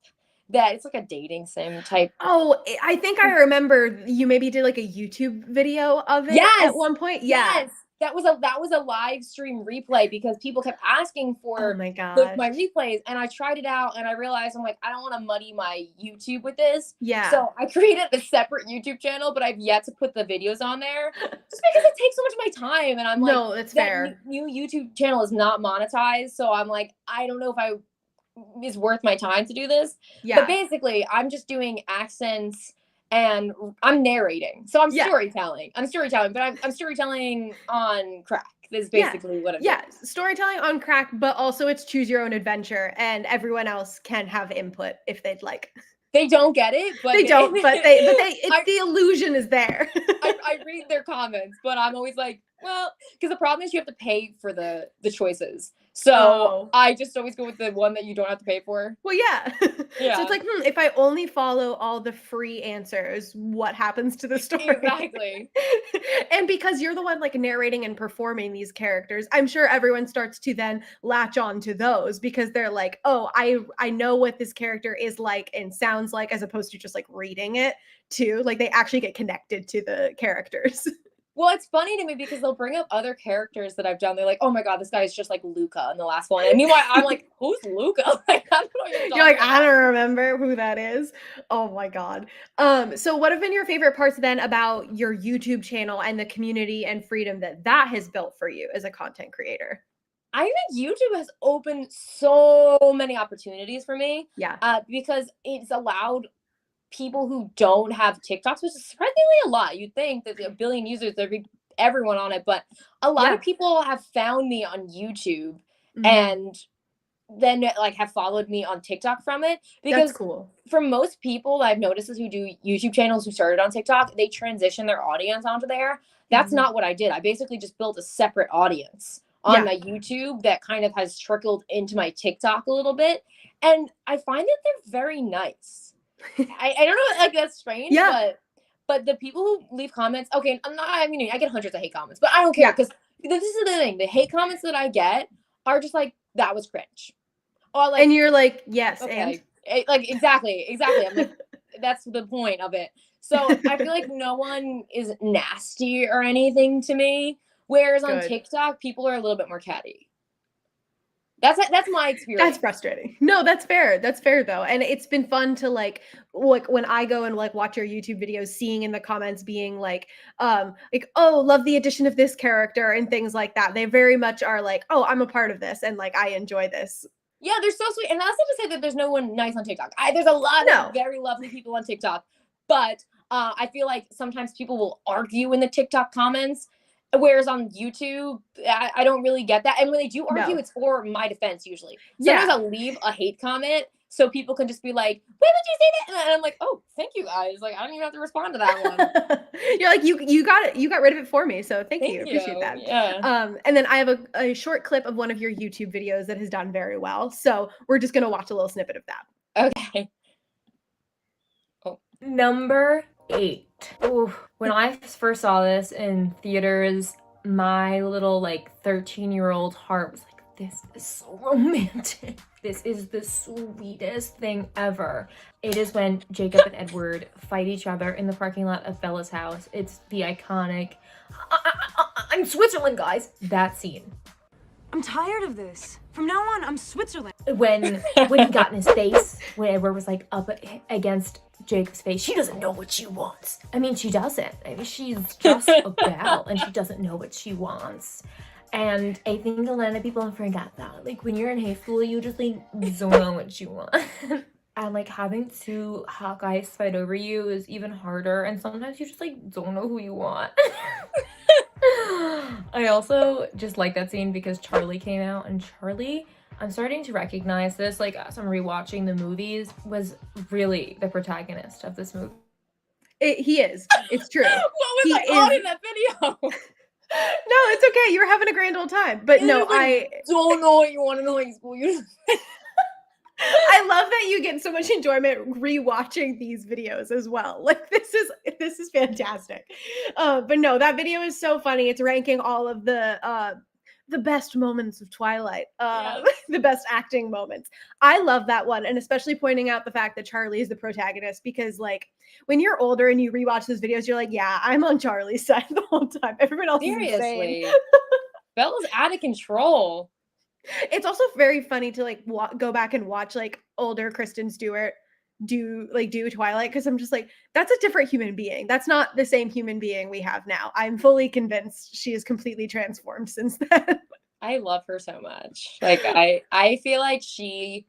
that it's like a dating sim type. Oh, I think I remember you maybe did like a YouTube video of it at one point. Yeah. Yes. that was a live stream replay because people kept asking Oh for my gosh. my replays, and I tried it out and I realized I'm like, I don't want to muddy my YouTube with this. Yeah. So I created a separate YouTube channel, but I've yet to put the videos on there just because it takes so much of my time. And I'm like, No, that's that fair. new YouTube channel is not monetized. So I'm like, I don't know if it's worth my time to do this. Yeah. But basically, I'm just doing accents and I'm narrating. So I'm storytelling. I'm storytelling, but I'm storytelling on crack. Is basically what I'm doing. Storytelling on crack, but also it's choose your own adventure, and everyone else can have input if they'd like. They don't get it, but they don't. But the illusion is there. I read their comments, but I'm always like, well, because the problem is you have to pay for the choices. So I just always go with the one that you don't have to pay for. Well, yeah. So it's like, if I only follow all the free answers, what happens to the story? Exactly. And because you're the one like narrating and performing these characters, I'm sure everyone starts to then latch on to those because they're like, oh, I know what this character is like and sounds like, as opposed to just like reading it too. Like they actually get connected to the characters. Well, it's funny to me because they'll bring up other characters that I've done. They're like, oh my God, this guy is just like Luca in the last one. And meanwhile, I'm like, who's Luca? Like, I don't know what you're like, I don't remember who that is. Oh my God. So what have been your favorite parts then about your YouTube channel and the community and freedom that has built for you as a content creator? I think YouTube has opened so many opportunities for me. Yeah. Because it's allowed people who don't have TikToks, which is surprisingly a lot. You'd think that a billion users, there'd be everyone on it, but a lot of people have found me on YouTube and then like have followed me on TikTok from it. Because that's cool. For most people I've noticed who do YouTube channels who started on TikTok, they transition their audience onto there. That's not what I did. I basically just built a separate audience on my YouTube that kind of has trickled into my TikTok a little bit. And I find that they're very nice. I don't know, like that's strange, but the people who leave comments, okay, I get hundreds of hate comments, but I don't care because this is the thing. The hate comments that I get are just like, that was cringe. Or like, and you're like, yes, okay. Like exactly. I'm like, that's the point of it. So I feel like no one is nasty or anything to me. Whereas on TikTok, people are a little bit more catty. That's my experience. That's frustrating. No, that's fair. That's fair though. And it's been fun to like when I go and like watch your YouTube videos, seeing in the comments being like, oh, love the addition of this character and things like that. They very much are like, oh, I'm a part of this and like I enjoy this. Yeah, they're so sweet. And that's not to say that there's no one nice on TikTok. There's a lot of very lovely people on TikTok. But I feel like sometimes people will argue in the TikTok comments. Whereas on YouTube, I don't really get that. And when they do argue, it's for my defense usually. Sometimes I'll leave a hate comment so people can just be like, when did you say that? And I'm like, oh, thank you guys. Like, I don't even have to respond to that one. You're like, you got it. You got rid of it for me. So thank you. Appreciate that. Yeah. And then I have a short clip of one of your YouTube videos that has done very well. So we're just going to watch a little snippet of that. Okay. Number 8. Ooh, when I first saw this in theaters, my little like 13-year-old heart was like, this is so romantic. This is the sweetest thing ever. It is when Jacob and Edward fight each other in the parking lot of Bella's house. It's the iconic, I'm Switzerland, guys. That scene. I'm tired of this. From now on, I'm Switzerland. When he got in his face, when Edward was like up against Jacob's face, she doesn't know what she wants. I mean, she doesn't. I mean, she's just a gal and she doesn't know what she wants. And I think a lot of people forget that. Like when you're in high school, you just like don't know what you want. And like having two hot guys fight over you is even harder. And sometimes you just like don't know who you want. I also just like that scene because Charlie came out, and Charlie, I'm starting to recognize this, like as I'm rewatching the movies, was really the protagonist of this movie. He is. It's true. What was I on in that video? No, it's okay. You were having a grand old time. But no, like, I don't know what you want in high school. I love that you get so much enjoyment rewatching these videos as well. Like this is fantastic. But no, that video is so funny. It's ranking all of the the best moments of Twilight, Yes. the best acting moments. I love that one, and especially pointing out the fact that Charlie is the protagonist, because like when you're older and you rewatch those videos, you're like, yeah, I'm on Charlie's side the whole time. Everyone else is insane. Seriously. Bella's out of control. It's also very funny to like go back and watch like older Kristen Stewart do Twilight, because I'm just like, that's a different human being. That's not the same human being we have now. I'm fully convinced she is completely transformed since then. I love her so much. Like I feel like if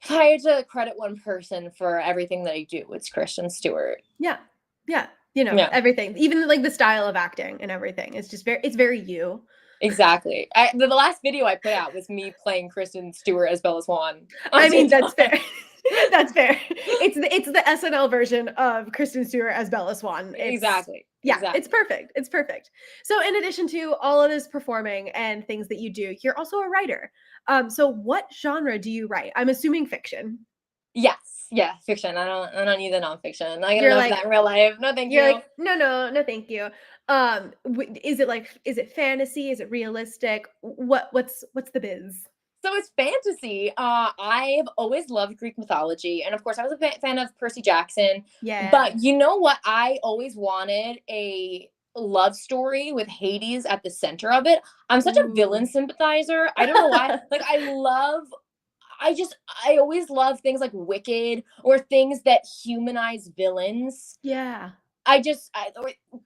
I had to credit one person for everything that I do, it's Kristen Stewart. Yeah. You know, everything, even like the style of acting and everything. It's just it's very you. Exactly. The last video I put out was me playing Kristen Stewart as Bella Swan. I mean, that's fair. That's fair. It's the SNL version of Kristen Stewart as Bella Swan. Exactly. Yeah, exactly. It's perfect. It's perfect. So in addition to all of this performing and things that you do, you're also a writer. So what genre do you write? I'm assuming fiction. Yes. Yeah, fiction. I don't need the nonfiction. I You're don't know like, that in real life. No, thank you. You're like, no, thank you. Is it fantasy? Is it realistic? What's the biz? So it's fantasy. I've always loved Greek mythology, and of course, I was a fan of Percy Jackson. Yeah. But you know what? I always wanted a love story with Hades at the center of it. I'm such a villain sympathizer. I don't know why. Like, I always love things like Wicked or things that humanize villains. Yeah. I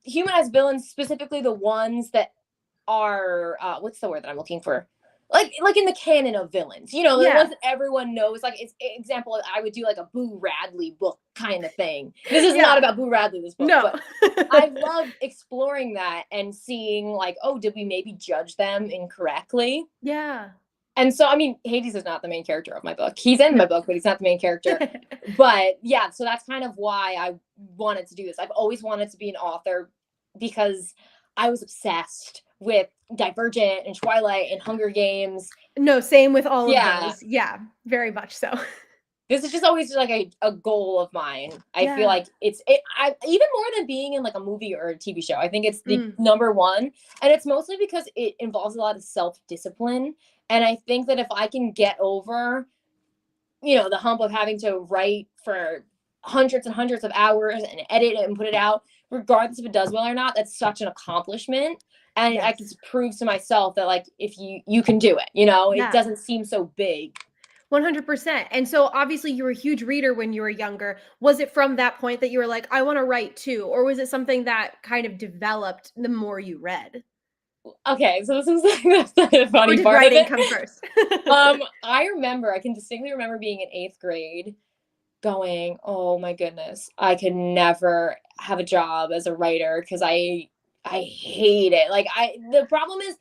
humanize villains, specifically the ones that are what's the word that I'm looking for? Like in the canon of villains, you know, the ones that everyone knows. Like, it's example, I would do like a Boo Radley book kind of thing. This is not about Boo Radley, this book. No. But I love exploring that and seeing like, oh, did we maybe judge them incorrectly? Yeah. And so, I mean, Hades is not the main character of my book. He's in my book, but he's not the main character. But yeah, so that's kind of why I wanted to do this. I've always wanted to be an author because I was obsessed with Divergent and Twilight and Hunger Games. No, same with all of those. Yeah, very much so. This is just always like a goal of mine. I feel like I even more than being in like a movie or a TV show. I think it's the number one. And it's mostly because it involves a lot of self-discipline. And I think that if I can get over, you know, the hump of having to write for hundreds and hundreds of hours and edit it and put it out, regardless if it does well or not, that's such an accomplishment. And I can prove to myself that, like, if you can do it, you know, it doesn't seem so big. 100%. And so obviously you were a huge reader when you were younger. Was it from that point that you were like, I want to write too? Or was it something that kind of developed the more you read? Okay, so this is the funny did part writing of it. come first? I can distinctly remember being in 8th grade going, oh my goodness, I could never have a job as a writer because I hate it. Like, the problem is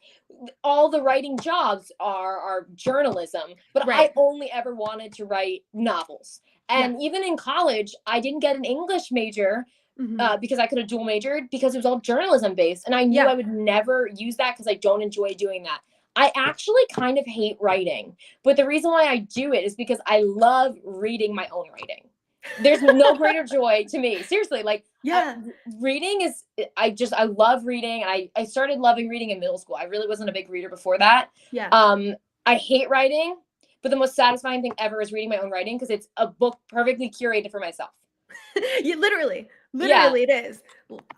all the writing jobs are journalism, but I only ever wanted to write novels. And even in college, I didn't get an English major because I could have dual majored because it was all journalism based. And I knew I would never use that because I don't enjoy doing that. I actually kind of hate writing, but the reason why I do it is because I love reading my own writing. There's no greater joy to me. Seriously, like, reading is, I love reading. I started loving reading in middle school. I really wasn't a big reader before that. I hate writing, but the most satisfying thing ever is reading my own writing because it's a book perfectly curated for myself. Literally it is.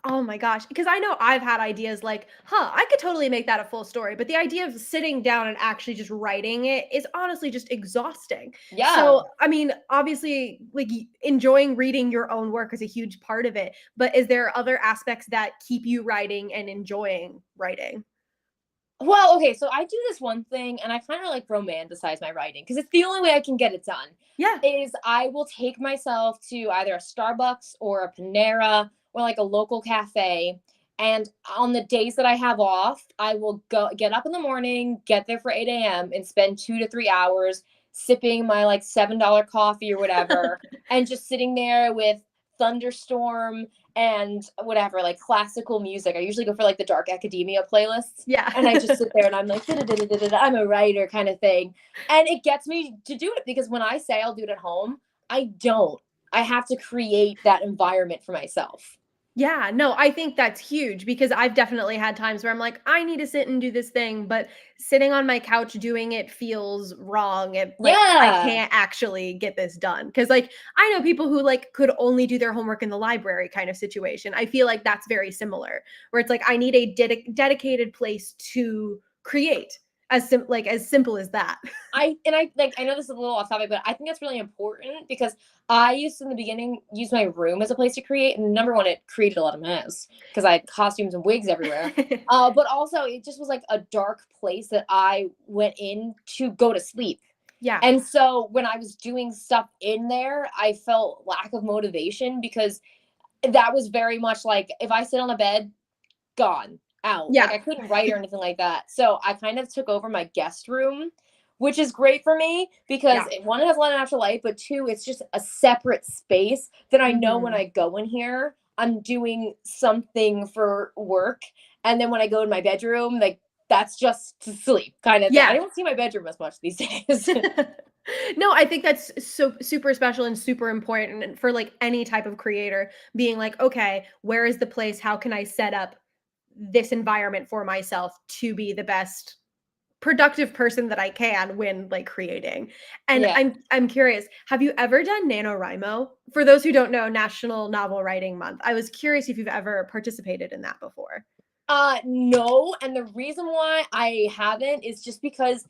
Oh my gosh. Because I know I've had ideas like, I could totally make that a full story. But the idea of sitting down and actually just writing it is honestly just exhausting. Yeah. So, I mean, obviously, like, enjoying reading your own work is a huge part of it. But is there other aspects that keep you writing and enjoying writing? Well, okay, so I do this one thing, and I kind of like romanticize my writing because it's the only way I can get it done. Is I will take myself to either a Starbucks or a Panera or like a local cafe, and on the days that I have off, I will get up in the morning, get there for 8 a.m. and spend 2 to 3 hours sipping my like $7 coffee or whatever, and just sitting there with Thunderstorm and whatever, like classical music. I usually go for like the Dark Academia playlists. And I just sit there and I'm like, I'm a writer kind of thing. And it gets me to do it because when I say I'll do it at home, I don't. I have to create that environment for myself. Yeah, no, I think that's huge because I've definitely had times where I'm like, I need to sit and do this thing, but sitting on my couch doing it feels wrong. And like, I Yeah. can't actually get this done. Cause like, I know people who like could only do their homework in the library kind of situation. I feel like that's very similar, where it's like, I need a dedicated place to create like as simple as that. I like I know this is a little off topic, but I think that's really important because I used to in the beginning use my room as a place to create, and number one, it created a lot of mess because I had costumes and wigs everywhere. But also it just was like a dark place that I went in to go to sleep. Yeah. And so when I was doing stuff in there, I felt lack of motivation because that was very much like if I sit on a bed, gone, out. Like Yeah. I couldn't write or anything like that. So I kind of took over my guest room, which is great for me because Yeah. one, it has a lot of natural light, but two, it's just a separate space that I know when Mhm. I go in here, I'm doing something for work. And then when I go in my bedroom, like that's just to sleep kind of thing. I Yeah. don't see my bedroom as much these days. No, I think that's so super special and super important for like any type of creator being like, okay, where is the place? How can I set up this environment for myself to be the best productive person that I can when like creating? And Yeah. I'm curious, have you ever done NaNoWriMo? For those who don't know, National Novel Writing Month. I was curious if you've ever participated in that before. No, and the reason why I haven't is just because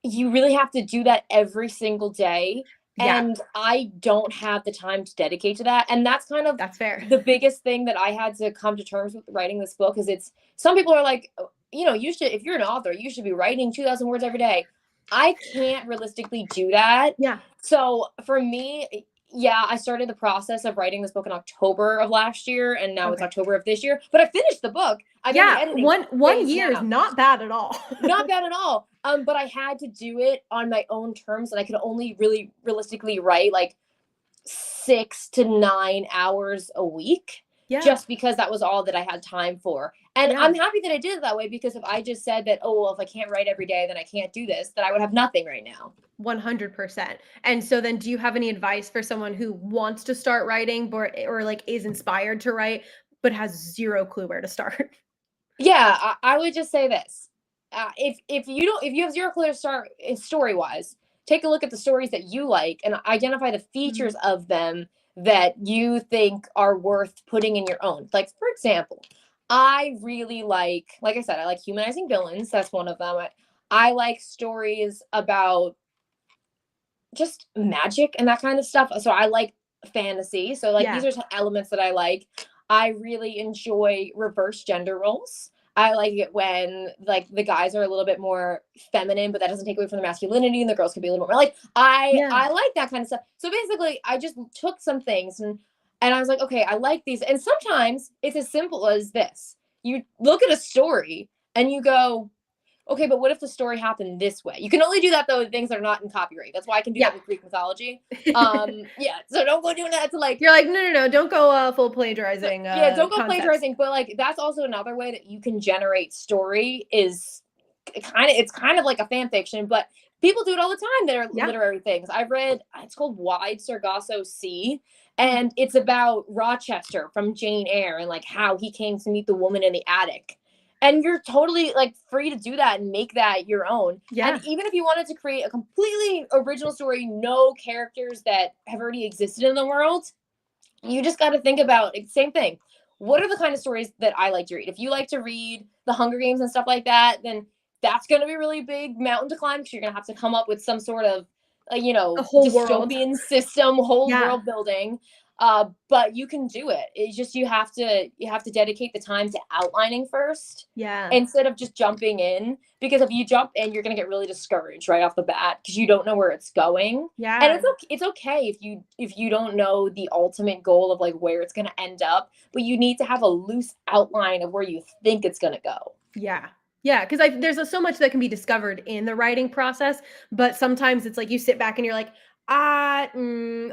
you really have to do that every single day, Yeah, and I don't have the time to dedicate to that, and that's kind of that's fair. the biggest thing that I had to come to terms with writing this book is it's some people are like, "Oh, you know, you should if you're an author, you should be writing 2,000 words every day." I can't realistically do that. Yeah. So, for me, yeah, I started the process of writing this book in October of last year, and now it's Okay. October of this year, but I finished the book. I'm in the Yeah, editing one phase year is now. not bad at all. Not bad at all. But I had to do it on my own terms, and I could only really realistically write like 6 to 9 hours a week, Yeah, just because that was all that I had time for. And yeah. I'm happy that I did it that way because if I just said that, oh well, if I can't write every day, then I can't do this, then I would have nothing right now. 100%. And so then do you have any advice for someone who wants to start writing or like is inspired to write but has zero clue where to start? Yeah, I would just say this: if you have zero clear start story wise, take a look at the stories that you like and identify the Mhm. features of them that you think are worth putting in your own. Like for example, I really like I said, I like humanizing villains. That's one of them. I like stories about just magic and that kind of stuff. So I like fantasy. So like these Yeah. are some elements that I like. I really enjoy reverse gender roles. I like it when like the guys are a little bit more feminine, but that doesn't take away from their masculinity, and the girls can be a little more like Yeah. I like that kind of stuff. So basically, I just took some things and I was like, okay, I like these. And sometimes it's as simple as this: you look at a story and you go, okay, but what if the story happened this way? You can only do that though with things that are not in copyright. That's why I can do Yeah. that with Greek mythology. Yeah, so don't go doing that to like You're like, "No, no, no, don't go, full so, plagiarizing, yeah, don't go concepts." plagiarizing, but like that's also another way that you can generate story is it's kind of like a fan fiction, but people do it all the time that are Yeah. literary things. I've read it's called Wide Sargasso Sea, Mm. and it's about Rochester from Jane Eyre and like how he came to meet the woman in the attic. And you're totally like free to do that and make that your own. And Yeah. even if you wanted to create a completely original story, no characters that have already existed in the world, you just got to think about same thing. What are the kind of stories that I like to read? If you like to read The Hunger Games and stuff like that, then that's going to be a really big mountain to climb because you're going to have to come up with some sort of, A whole world. dystopian system, whole Yeah. world building. But you can do it. It's just you have to dedicate the time to outlining first Yeah. instead of just jumping in. Because if you jump in, you're going to get really discouraged right off the bat because you don't know where it's going, and Yeah. it's okay if you don't know the ultimate goal of like where it's going to end up, but you need to have a loose outline of where you think it's going to go. Yeah. Yeah, because there's so much that can be discovered in the writing process, but sometimes it's like you sit back and you're like, I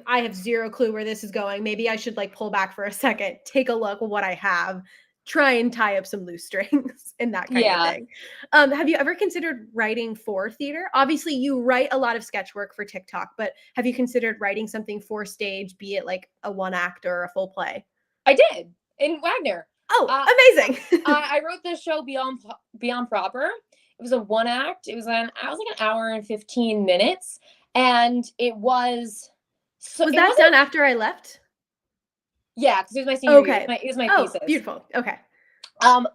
have zero clue where this is going. Maybe I should like pull back for a second, take a look at what I have, try and tie up some loose strings and that kind of Yeah. thing. Have you ever considered writing for theater? Obviously, you write a lot of sketch work for TikTok, but have you considered writing something for stage, be it like a one act or a full play? I did. in Wagner. Oh, amazing. I wrote this show Beyond Proper. It was a one act. It was an hour and 15 minutes, and it was. So was that done after I left? Yeah, because it was my senior year. Okay. It was my Oh, thesis. beautiful. Okay.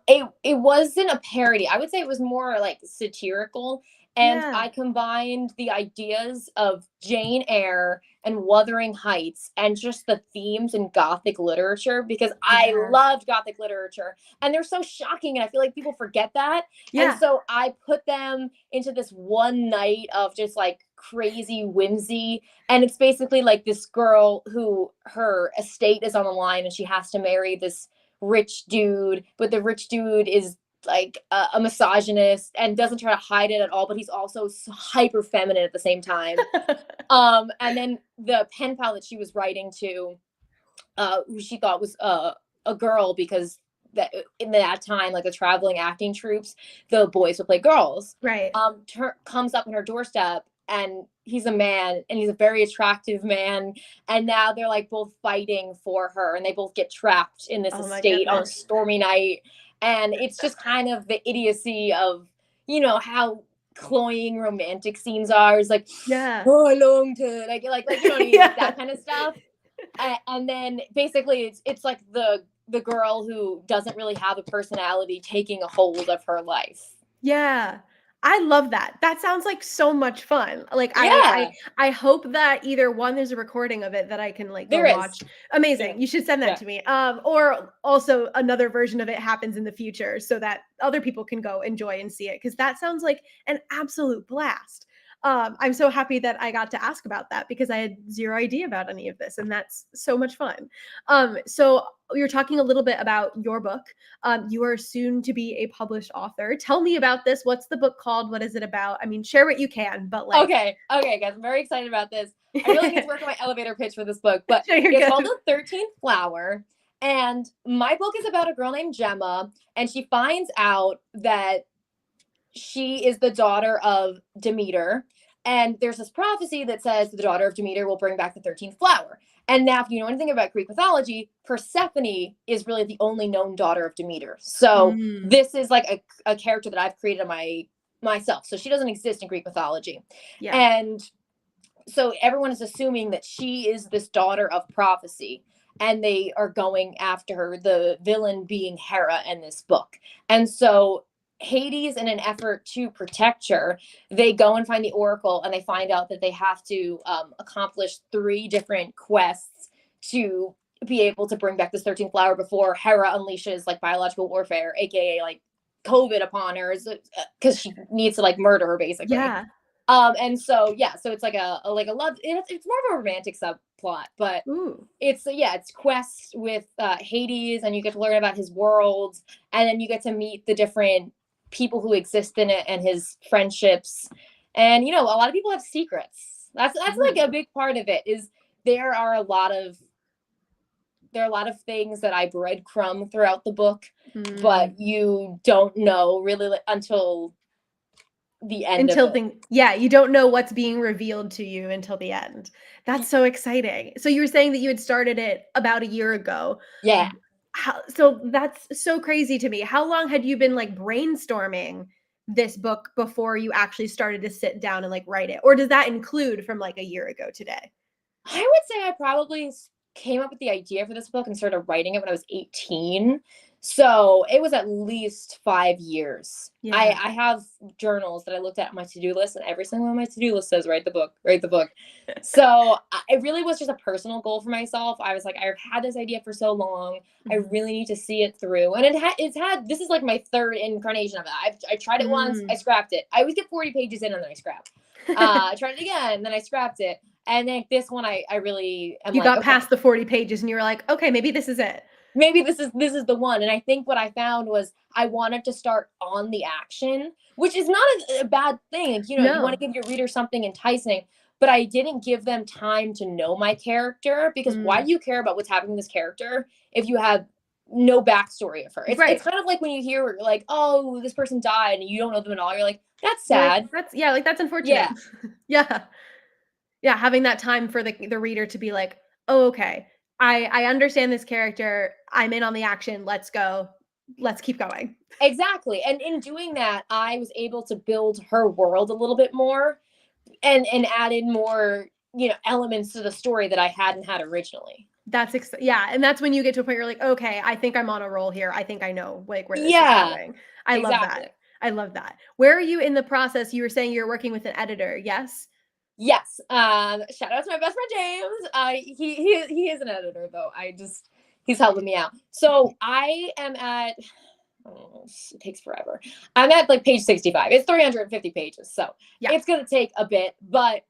It wasn't a parody. I would say it was more like satirical. And Yeah. I combined the ideas of Jane Eyre and Wuthering Heights and just the themes in Gothic literature because I loved Gothic literature. And they're so shocking. And I feel like people forget that. Yeah. And so I put them into this one night of just like crazy whimsy. And it's basically like this girl who her estate is on the line and she has to marry this rich dude, but the rich dude is like a misogynist and doesn't try to hide it at all, but he's also hyper feminine at the same time. And then the pen pal that she was writing to, who she thought was a girl, because that in that time, like the traveling acting troops, the boys would play girls. Right. Comes up on her doorstep, and he's a man, and he's a very attractive man. And now they're like both fighting for her, and they both get trapped in this estate on a stormy night. And it's just kind of the idiocy of, you know, how cloying romantic scenes are. It's like, oh, I long to like you know what I mean? Like that kind of stuff. And then basically it's like the girl who doesn't really have a personality taking a hold of her life. Yeah. I love that. That sounds like so much fun. Like I hope that either one, there's a recording of it that I can like go watch. Amazing. You should send that to me. Or also another version of it happens in the future so that other people can go enjoy and see it. Cause that sounds like an absolute blast. I'm so happy that I got to ask about that because I had zero idea about any of this, and that's so much fun. So you're talking a little bit about your book. You are soon to be a published author. Tell me about this. What's the book called? What is it about? I mean, share what you can, but like. Okay, guys, I'm very excited about this. I really need to work on my elevator pitch for this book, but it's called The 13th Flower. And my book is about a girl named Gemma, and she finds out that she is the daughter of Demeter. And there's this prophecy that says the daughter of Demeter will bring back the 13th flower. And now, if you know anything about Greek mythology, Persephone is really the only known daughter of Demeter. So this is like a character that I've created myself. So she doesn't exist in Greek mythology. Yeah. And so everyone is assuming that she is this daughter of prophecy. And they are going after her, the villain being Hera in this book. And so Hades, in an effort to protect her, they go and find the oracle, and they find out that they have to accomplish 3 different quests to be able to bring back this 13th flower before Hera unleashes like biological warfare, aka like COVID, upon her, because she needs to like murder her basically. Yeah. And so so it's like a love. It's more of a romantic subplot, but it's quests with Hades, and you get to learn about his world, and then you get to meet the different people who exist in it and his friendships. And you know, a lot of people have secrets. That's like a big part of it. Is there are a lot of things that I breadcrumb throughout the book, but you don't know really until the end. You don't know what's being revealed to you until the end. That's so exciting. So you were saying that you had started it about a year ago. Yeah. So that's so crazy to me. How long had you been like brainstorming this book before you actually started to sit down and like write it? Or does that include from like a year ago today? I would say I probably came up with the idea for this book and started writing it when I was 18. So it was at least 5 years. Yeah. I have journals that I looked at on my to-do list, and every single one of my to-do list says, write the book. So it really was just a personal goal for myself. I was like, I've had this idea for so long. I really need to see it through. And it's had, this is like my 3rd incarnation of it. I tried it once, I scrapped it. I always get 40 pages in and then I scrap. I tried it again, and then I scrapped it. And then this one, I really am you got past the 40 pages and you were like, okay, maybe this is it. Maybe this is the one. And I think what I found was I wanted to start on the action, which is not a bad thing. Like, you want to give your reader something enticing, but I didn't give them time to know my character, because why do you care about what's happening to this character if you have no backstory of her? It's kind of like when you hear like, oh, this person died and you don't know them at all. You're like, that's sad. That's unfortunate. Yeah. Yeah. Having that time for the reader to be like, oh, okay, I understand this character. I'm in on the action. Let's go. Let's keep going. Exactly. And in doing that, I was able to build her world a little bit more and add in more, elements to the story that I hadn't had originally. Yeah, and that's when you get to a point where you're like, okay, I think I'm on a roll here. I think I know like where this is Yeah, going. I love exactly. that. I love that. Where are you in the process? You were saying you're working with an editor, yes? Yes. Shout out to my best friend James. He is an editor though. He's helping me out. So I am at it takes forever. I'm at like page 65. It's 350 pages. So Yeah. it's gonna take a bit, but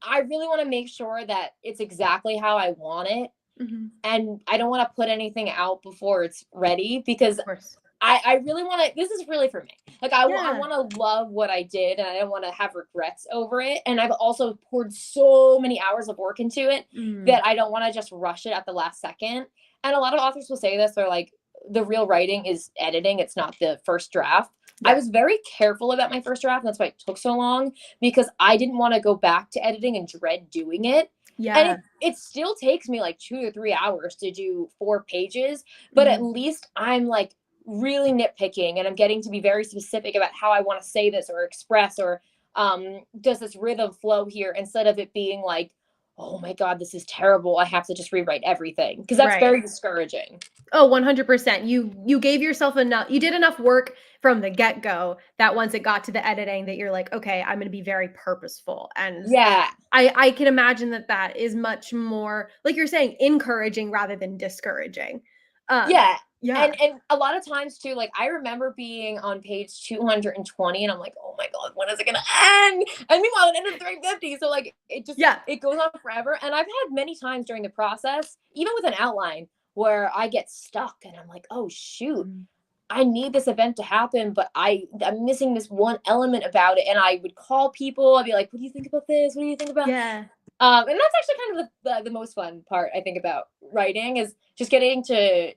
I really want to make sure that it's exactly how I want it. Mm-hmm. And I don't want to put anything out before it's ready because Of course. I really want to, this is really for me. Like I Yeah. want to love what I did and I don't want to have regrets over it. And I've also poured so many hours of work into it that I don't want to just rush it at the last second. And a lot of authors will say this, they're like, the real writing is editing. It's not the first draft. Yeah. I was very careful about my first draft. And that's why it took so long because I didn't want to go back to editing and dread doing it. Yeah. And it still takes me like 2 or 3 hours to do 4 pages, but at least I'm like really nitpicking and I'm getting to be very specific about how I want to say this or express or does this rhythm flow here instead of it being like, oh my God, this is terrible. I have to just rewrite everything because that's very discouraging. Oh, 100%. You gave yourself enough, you did enough work from the get-go that once it got to the editing that you're like, okay, I'm going to be very purposeful. And yeah, I can imagine that is much more, like you're saying, encouraging rather than discouraging. Yeah. And a lot of times too, like I remember being on page 220 and I'm like, oh my God, when is it going to end? And meanwhile, it ended at 350. So like, it goes on forever. And I've had many times during the process, even with an outline where I get stuck and I'm like, oh shoot, I need this event to happen, but I'm missing this one element about it. And I would call people. I'd be like, what do you think about this? What do you think about? Yeah. And that's actually kind of the most fun part I think about writing is just getting to,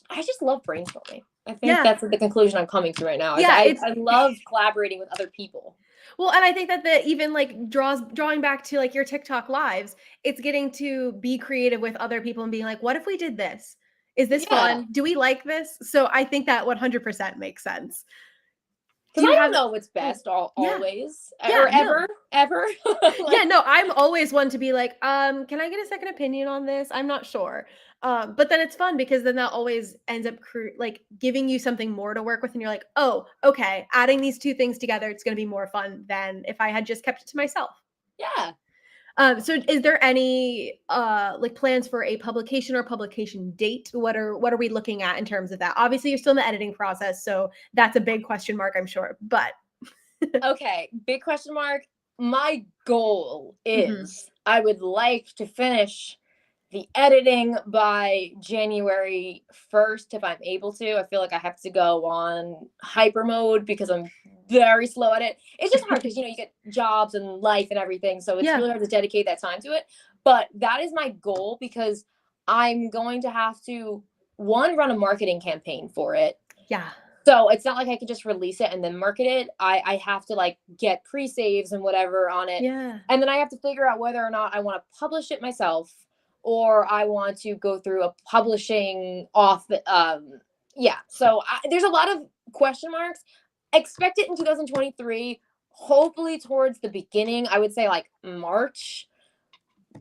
I just love brainstorming. I think that's the conclusion I'm coming to right now. Yeah, I love collaborating with other people. Well, and I think that even like drawing back to like your TikTok lives, it's getting to be creative with other people and being like, what if we did this? Is this fun? Do we like this? So I think that 100% makes sense. Because I don't know what's best always or ever. Yeah, no, I'm always one to be like, can I get a second opinion on this? I'm not sure. But then it's fun because then that always ends up like giving you something more to work with. And you're like, oh, okay, adding these two things together, it's going to be more fun than if I had just kept it to myself. Yeah. So is there any like plans for a publication or publication date? What are we looking at in terms of that? Obviously you're still in the editing process, so that's a big question mark, I'm sure. But okay, big question mark. My goal is I would like to finish the editing by January 1st if I'm able to. I feel like I have to go on hyper mode because I'm very slow at it. It's just hard because, you get jobs and life and everything. So it's really hard to dedicate that time to it. But that is my goal because I'm going to have to, one, run a marketing campaign for it. Yeah. So it's not like I can just release it and then market it. I have to like get pre-saves and whatever on it. Yeah. And then I have to figure out whether or not I want to publish it myself or I want to go through a publishing off. So there's a lot of question marks. Expect it in 2023, hopefully towards the beginning. I would say like March,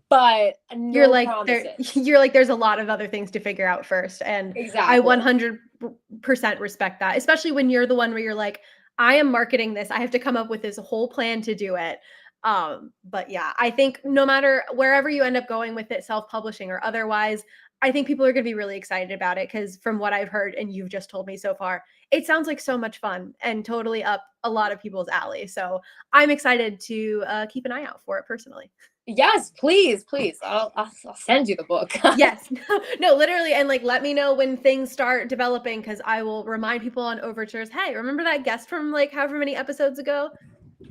but no promises. You're like, there's a lot of other things to figure out first. And exactly. I 100% respect that, especially when you're the one where you're like, I am marketing this. I have to come up with this whole plan to do it. But yeah, I think no matter wherever you end up going with it, self-publishing or otherwise, I think people are going to be really excited about it because from what I've heard and you've just told me so far, it sounds like so much fun and totally up a lot of people's alley. So I'm excited to keep an eye out for it personally. Yes, please. I'll send you the book. Yes, no, literally. And like, let me know when things start developing because I will remind people on Overtures, hey, remember that guest from like however many episodes ago?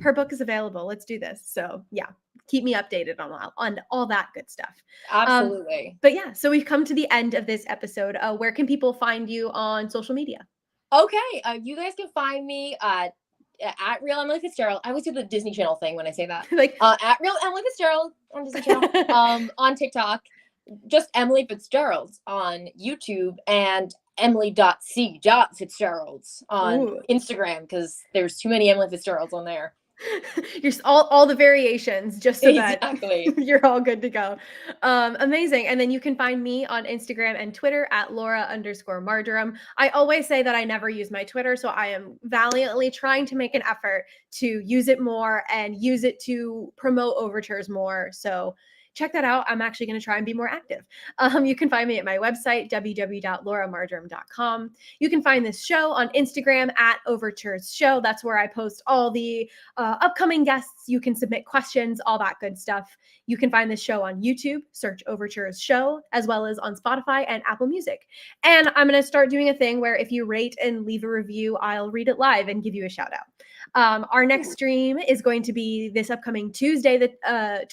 Her book is available. Let's do this. So yeah, keep me updated on all that good stuff. Absolutely. But yeah, so we've come to the end of this episode. Where can people find you on social media? Okay, you guys can find me at Real Emily FitzGerald. I always do the Disney Channel thing when I say that. Like at Real Emily FitzGerald on Disney Channel. On TikTok. just Emily FitzGerald on YouTube and Emily.c.Fitzgerald on Ooh. Instagram, because there's too many Emily FitzGeralds on there. You're all the variations, just so Exactly. that you're all good to go. Amazing. And then you can find me on Instagram and Twitter at Lora_Marjoram. I always say that I never use my Twitter, so I am valiantly trying to make an effort to use it more and use it to promote Overtures more. So check that out. I'm actually going to try and be more active. You can find me at my website, www.loramarjoram.com. You can find this show on Instagram at Overtures Show. That's where I post all the upcoming guests. You can submit questions, all that good stuff. You can find this show on YouTube, search Overtures Show, as well as on Spotify and Apple Music. And I'm going to start doing a thing where if you rate and leave a review, I'll read it live and give you a shout out. Our next stream is going to be this upcoming Tuesday, the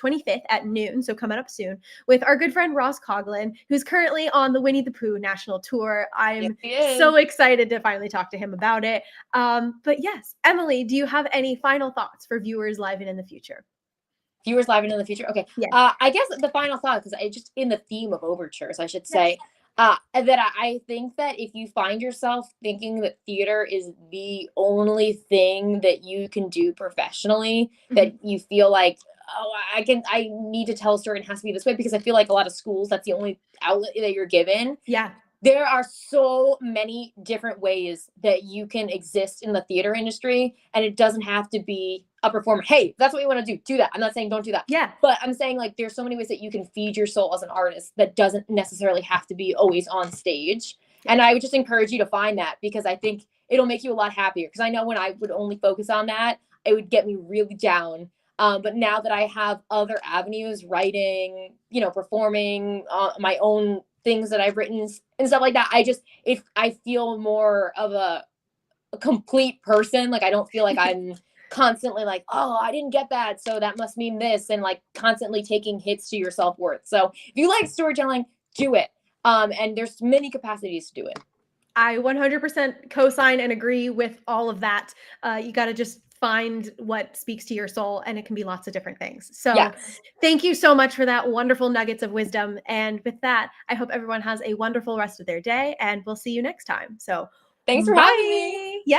25th at noon, so coming up soon, with our good friend Ross Coughlin, who's currently on the Winnie the Pooh national tour. I'm so excited to finally talk to him about it. But yes, Emily, do you have any final thoughts for viewers live and in the future? Viewers live and in the future? Okay. Yeah. I guess the final thought, because I just, in the theme of Overtures, I should say, that I think that if you find yourself thinking that theater is the only thing that you can do professionally, that you feel like, oh, I need to tell a story and it has to be this way, because I feel like a lot of schools, that's the only outlet that you're given. Yeah. There are so many different ways that you can exist in the theater industry, and it doesn't have to be a performer. Hey, that's what you want to do that. I'm not saying don't do that. Yeah. But I'm saying, like, there's so many ways that you can feed your soul as an artist that doesn't necessarily have to be always on stage. And I would just encourage you to find that, because I think it'll make you a lot happier. Because I know when I would only focus on that, it would get me really down. But now that I have other avenues, writing, performing, my own things that I've written and stuff like that, I feel more of a complete person. Like, I don't feel like I'm constantly like, oh, I didn't get that, so that must mean this, and like constantly taking hits to your self-worth. So if you like storytelling, do it. And there's many capacities to do it. I 100% co-sign and agree with all of that. You got to just find what speaks to your soul, and it can be lots of different things. So Thank you so much for that wonderful nuggets of wisdom. And with that, I hope everyone has a wonderful rest of their day, and we'll see you next time. So thanks for having me.